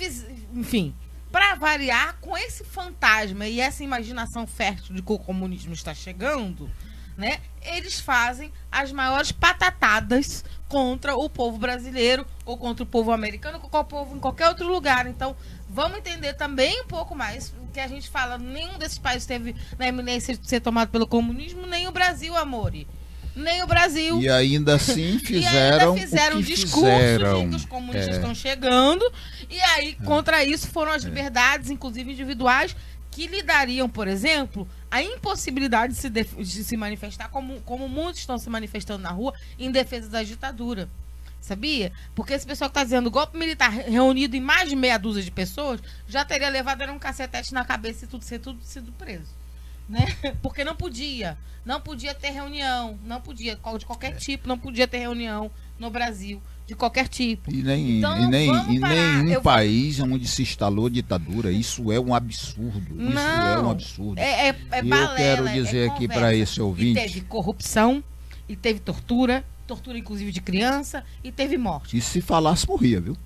enfim, para variar, com esse fantasma e essa imaginação fértil de que o comunismo está chegando, né, eles fazem as maiores patatadas contra o povo brasileiro ou contra o povo americano, contra o povo em qualquer outro lugar. Então, vamos entender também um pouco mais o que a gente fala. Nenhum desses países teve na eminência de ser tomado pelo comunismo, nem o Brasil, amore. Nem o Brasil. E ainda assim fizeram um discurso de que os comunistas estão chegando. E aí, contra isso, foram as liberdades, inclusive individuais, que lhe dariam, por exemplo, a impossibilidade de se manifestar como muitos estão se manifestando na rua em defesa da ditadura. Sabia? Porque esse pessoal que está dizendo golpe militar reunido em mais de meia dúzia de pessoas já teria levado um cacetete na cabeça e sido preso. Né? Porque não podia ter reunião, de qualquer tipo, não podia ter reunião no Brasil, de qualquer tipo. E nem um país onde se instalou ditadura. Isso é um absurdo. Não, isso é um absurdo. É balela, eu quero dizer aqui para esse ouvinte. E teve corrupção, e teve tortura inclusive de criança, e teve morte. E se falasse, morria, viu?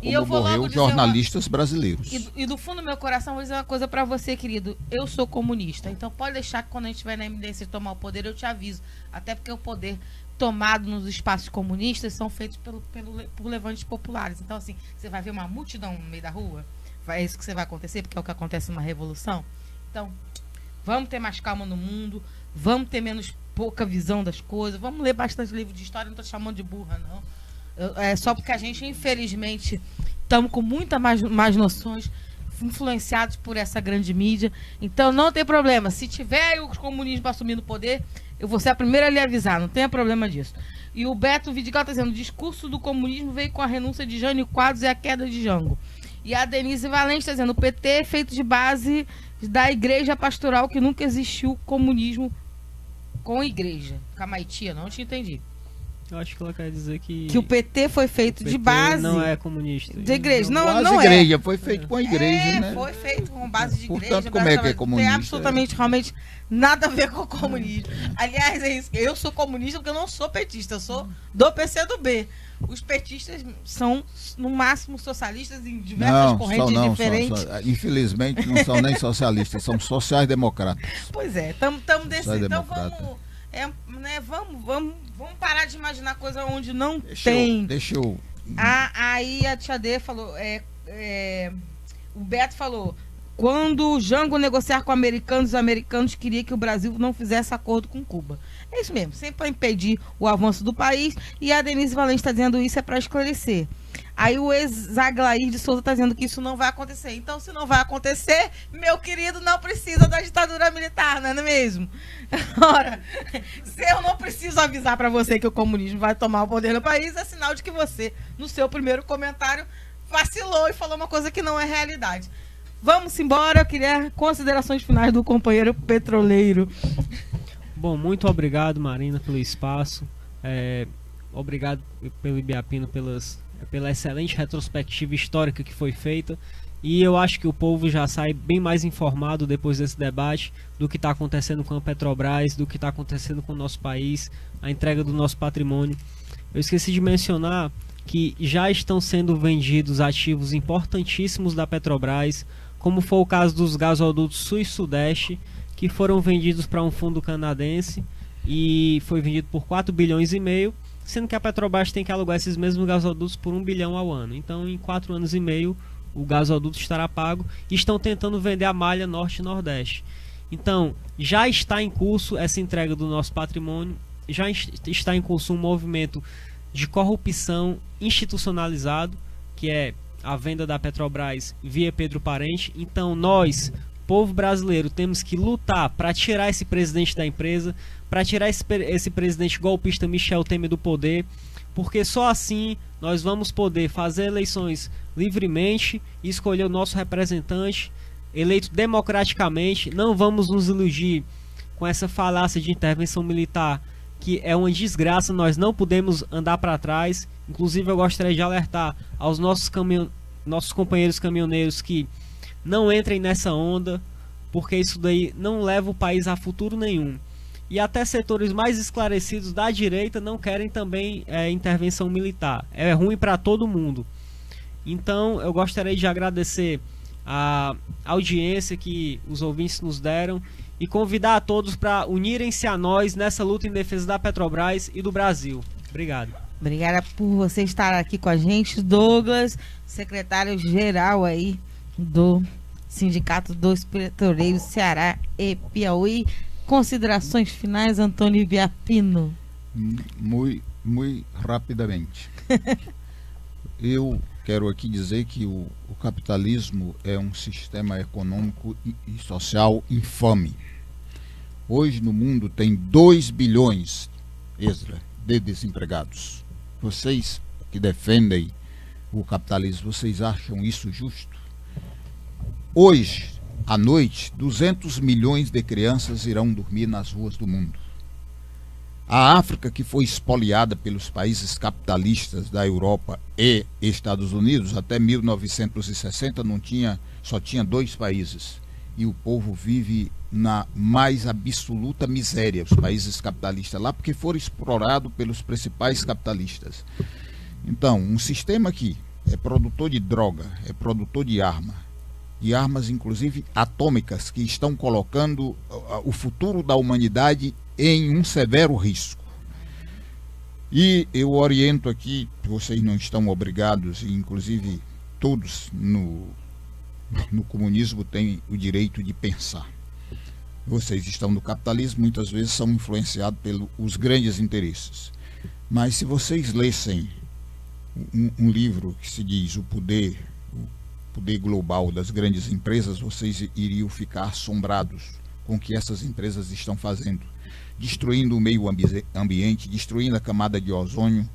E eu vou morreu jornalistas brasileiros. E do fundo do meu coração, vou dizer uma coisa pra você, querido. Eu sou comunista, então pode deixar que quando a gente estiver na eminência de tomar o poder, eu te aviso. Até porque o poder tomado nos espaços comunistas são feitos por levantes populares. Então, assim, você vai ver uma multidão no meio da rua, é isso que você vai acontecer, porque é o que acontece numa revolução. Então, vamos ter mais calma no mundo, vamos ter pouca visão das coisas, vamos ler bastante livro de história, não estou chamando de burra, não. É só porque a gente, infelizmente, estamos com muita mais noções, influenciados por essa grande mídia. Então, não tem problema. Se tiver os comunistas assumindo o poder, eu vou ser a primeira a lhe avisar, não tenha problema disso. E o Beto Vidigal está dizendo, o discurso do comunismo veio com a renúncia de Jânio Quadros e a queda de Jango. E a Denise Valente está dizendo, o PT é feito de base da igreja pastoral, que nunca existiu comunismo com igreja. Camaitia, não te entendi. Eu acho que ela quer dizer que o PT foi feito de base. Não é comunista. De igreja. Não igreja, é. Foi feito com a igreja, né? Foi feito com base de igreja. Portanto, como é que é comunista? Tem absolutamente, realmente, nada a ver com o comunismo. Aliás, é isso. Eu sou comunista porque eu não sou petista. Eu sou do PC/B. Os petistas são, no máximo, socialistas em diversas correntes diferentes. Infelizmente, não são nem socialistas, são sociais-democratas. Pois é, estamos descendo. Então vamos parar de imaginar coisa onde não tem. Aí a tia D falou, o Beto falou, quando o Jango negociar com os americanos queriam que o Brasil não fizesse acordo com Cuba. É isso mesmo, sempre para impedir o avanço do país, e a Denise Valente está dizendo isso é para esclarecer. Aí o ex-Aglair de Souza está dizendo que isso não vai acontecer. Então, se não vai acontecer, meu querido, não precisa da ditadura militar, não é mesmo? Ora, se eu não preciso avisar para você que o comunismo vai tomar o poder no país, é sinal de que você, no seu primeiro comentário, vacilou e falou uma coisa que não é realidade. Vamos embora, eu queria considerações finais do companheiro petroleiro. Bom, muito obrigado, Marina, pelo espaço. Obrigado pelo Ibiapino pela excelente retrospectiva histórica que foi feita. E eu acho que o povo já sai bem mais informado depois desse debate do que está acontecendo com a Petrobras, do que está acontecendo com o nosso país, a entrega do nosso patrimônio. Eu esqueci de mencionar que já estão sendo vendidos ativos importantíssimos da Petrobras, como foi o caso dos gasodutos Sul e Sudeste, que foram vendidos para um fundo canadense e foi vendido por 4 bilhões e meio, sendo que a Petrobras tem que alugar esses mesmos gasodutos por 1 bilhão ao ano. Então, em 4 anos e meio, o gasoduto estará pago, e estão tentando vender a malha Norte e Nordeste. Então, já está em curso essa entrega do nosso patrimônio, já está em curso um movimento de corrupção institucionalizado, que é a venda da Petrobras via Pedro Parente. Então nós, povo brasileiro, temos que lutar para tirar esse presidente da empresa, para tirar esse presidente golpista Michel Temer do poder, porque só assim nós vamos poder fazer eleições livremente e escolher o nosso representante eleito democraticamente. Não vamos nos iludir com essa falácia de intervenção militar, que é uma desgraça. Nós não podemos andar para trás. Inclusive, eu gostaria de alertar aos nossos companheiros caminhoneiros que não entrem nessa onda, porque isso daí não leva o país a futuro nenhum. E até setores mais esclarecidos da direita não querem também intervenção militar. É ruim para todo mundo. Então, eu gostaria de agradecer a audiência que os ouvintes nos deram e convidar a todos para unirem-se a nós nessa luta em defesa da Petrobras e do Brasil. Obrigado. Obrigada por você estar aqui com a gente, Douglas, secretário-geral aí do Sindicato dos Petroleiros Ceará e Piauí. Considerações finais, Antônio Ibiapino? Muito rapidamente. Eu quero aqui dizer que o capitalismo é um sistema econômico e social infame. Hoje no mundo tem 2 bilhões, de desempregados. Vocês que defendem o capitalismo, vocês acham isso justo? Hoje, à noite, 200 milhões de crianças irão dormir nas ruas do mundo. A África, que foi espoliada pelos países capitalistas da Europa e Estados Unidos, até 1960 só tinha 2 países. E o povo vive na mais absoluta miséria, os países capitalistas lá, porque foram explorados pelos principais capitalistas. Então, um sistema que é produtor de droga, é produtor de armas inclusive atômicas, que estão colocando o futuro da humanidade em um severo risco. E eu oriento aqui, vocês não estão obrigados, e inclusive todos no comunismo têm o direito de pensar. Vocês estão no capitalismo, muitas vezes são influenciados pelos grandes interesses. Mas se vocês lessem um livro que se diz o poder global das grandes empresas, vocês iriam ficar assombrados com o que essas empresas estão fazendo. Destruindo o meio ambiente, destruindo a camada de ozônio.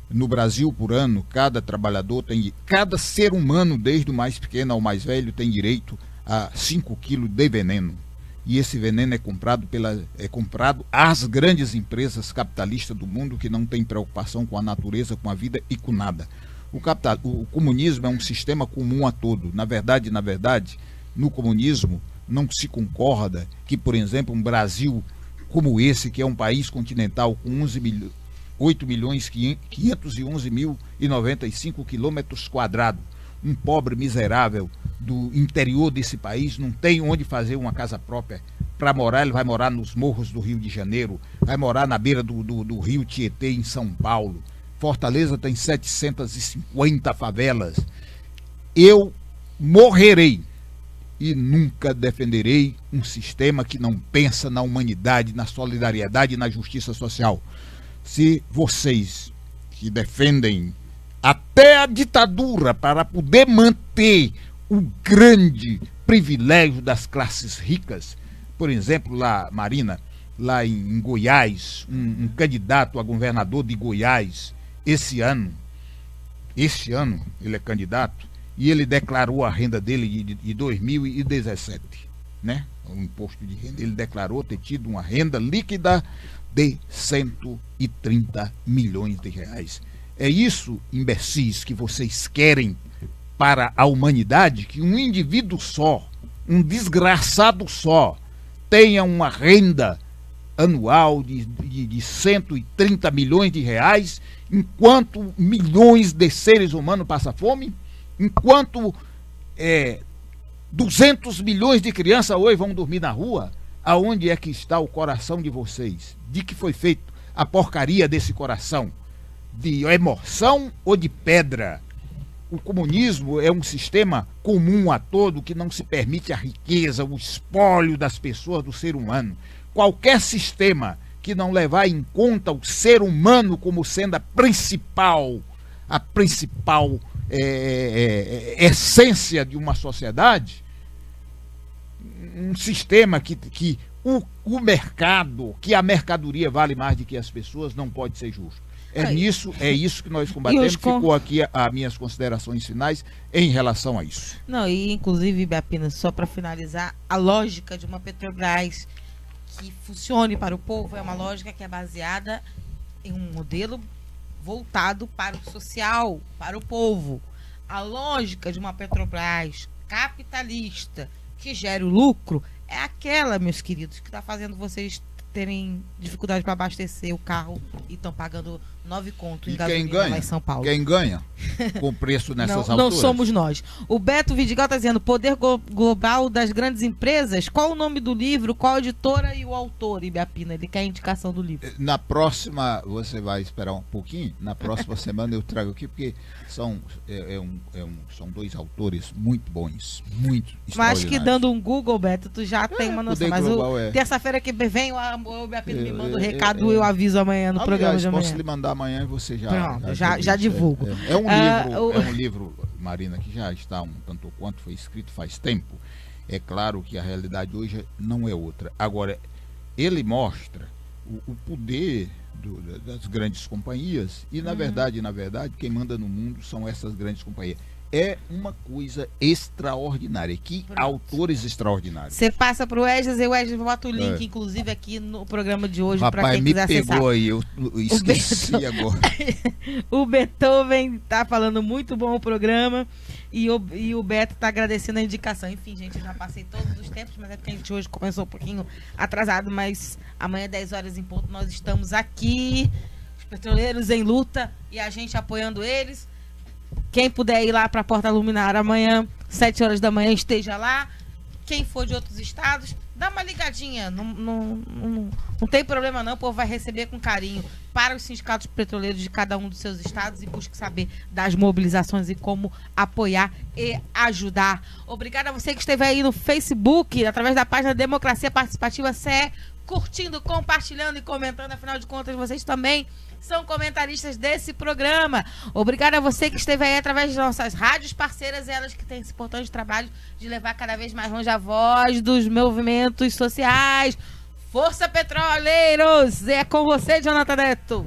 No Brasil, por ano, cada ser humano, desde o mais pequeno ao mais velho, tem direito a 5 quilos de veneno. E esse veneno é comprado às grandes empresas capitalistas do mundo, que não têm preocupação com a natureza, com a vida e com nada. O comunismo é um sistema comum a todo. Na verdade, no comunismo não se concorda que, por exemplo, um Brasil como esse, que é um país continental com 8.511.095 quilômetros quadrados, um pobre miserável do interior desse país não tem onde fazer uma casa própria para morar. Ele vai morar nos morros do Rio de Janeiro, vai morar na beira do rio Tietê, em São Paulo. Fortaleza tem 750 favelas. Eu morrerei e nunca defenderei um sistema que não pensa na humanidade, na solidariedade e na justiça social. Se vocês que defendem até a ditadura para poder manter o grande privilégio das classes ricas, por exemplo, lá, Marina, lá em Goiás, um candidato a governador de Goiás, este ano ele é candidato, e ele declarou a renda dele de 2017, né? O imposto de renda, ele declarou ter tido uma renda líquida de 130 milhões de reais. É isso, imbecis, que vocês querem para a humanidade? Que um indivíduo só, um desgraçado só, tenha uma renda anual de 130 milhões de reais, enquanto milhões de seres humanos passam fome, enquanto 200 milhões de crianças hoje vão dormir na rua. Aonde é que está o coração de vocês? De que foi feito a porcaria desse coração? De emoção ou de pedra? O comunismo é um sistema comum a todo, que não se permite a riqueza, o espólio das pessoas, do ser humano. Qualquer sistema que não levar em conta o ser humano como sendo a principal essência de uma sociedade, um sistema que o mercado, que a mercadoria vale mais do que as pessoas, não pode ser justo. É isso que nós combatemos. Ficou aqui as minhas considerações finais em relação a isso. Não, e inclusive, Biapina, só para finalizar, a lógica de uma Petrobras que funcione para o povo é uma lógica que é baseada em um modelo voltado para o social, para o povo. A lógica de uma Petrobras capitalista que gera o lucro é aquela, meus queridos, que está fazendo vocês terem dificuldade para abastecer o carro e estão pagando 9 contos em gasolina lá em São Paulo. Quem ganha com preço nessas alturas? Não somos nós. O Beto Vidigal está dizendo: Poder Global das Grandes Empresas. Qual o nome do livro, qual a editora e o autor, Ibiapina? Ele quer a indicação do livro. Na próxima, você vai esperar um pouquinho, na próxima semana eu trago aqui, porque são 2 autores muito bons, muito extraordinários. Mas que dando um Google, Beto, tu já tem uma noção. Mas terça-feira que vem o Ibiapina me manda o recado, eu aviso amanhã no programa de amanhã. Posso lhe mandar amanhã e você já... Pronto, já divulgo. É um livro, Marina, que já está um tanto quanto foi escrito faz tempo. É claro que a realidade hoje não é outra. Agora, ele mostra o poder das grandes companhias e, na verdade, quem manda no mundo são essas grandes companhias. É uma coisa extraordinária. Que autores extraordinários. Você passa para o Wesley e o Wesley bota o link, inclusive, aqui no programa de hoje, para quem quiser acessar. Rapaz, me pegou aí, eu esqueci agora. O Beethoven tá falando muito bom o programa e o Beto tá agradecendo a indicação. Enfim, gente, eu já passei todos os tempos, mas é porque a gente hoje começou um pouquinho atrasado, mas amanhã, 10 horas em ponto, nós estamos aqui, os petroleiros em luta e a gente apoiando eles. Quem puder ir lá para a Porta Luminar amanhã, 7 horas da manhã, esteja lá. Quem for de outros estados, dá uma ligadinha. Não tem problema não, o povo vai receber com carinho. Para os sindicatos petroleiros de cada um dos seus estados e busque saber das mobilizações e como apoiar e ajudar. Obrigada a você que esteve aí no Facebook, através da página Democracia Participativa CE, curtindo, compartilhando e comentando. Afinal de contas, vocês também são comentaristas desse programa. Obrigada a você que esteve aí através de nossas rádios parceiras, elas que têm esse importante trabalho de levar cada vez mais longe a voz dos movimentos sociais. Força, petroleiros! É com você, Jonathan Neto.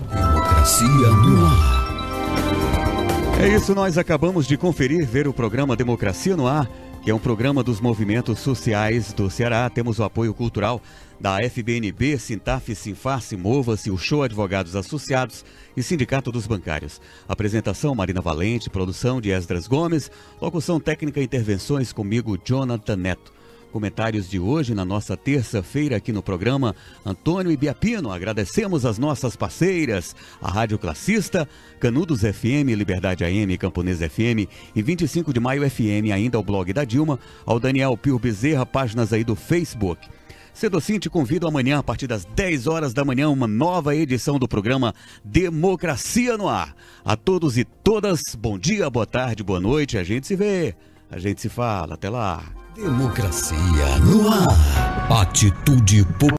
Democracia no ar. É isso, nós acabamos de ver o programa Democracia no Ar, que é um programa dos movimentos sociais do Ceará. Temos o apoio cultural da FBNB, Sintaf, Sinfarce, Mova-se, o Show Advogados Associados e Sindicato dos Bancários. Apresentação, Marina Valente, produção de Esdras Gomes, locução técnica e intervenções comigo, Jonathan Neto. Comentários de hoje, na nossa terça-feira, aqui no programa Antônio Ibiapino. Agradecemos as nossas parceiras, a Rádio Classista, Canudos FM, Liberdade AM, Camponês FM e 25 de Maio FM, ainda ao blog da Dilma, ao Daniel Pio Bezerra, páginas aí do Facebook. Cedocim te convido amanhã, a partir das 10 horas da manhã, uma nova edição do programa Democracia no Ar. A todos e todas, bom dia, boa tarde, boa noite, a gente se vê, a gente se fala, até lá. Democracia no ar. Atitude Popular.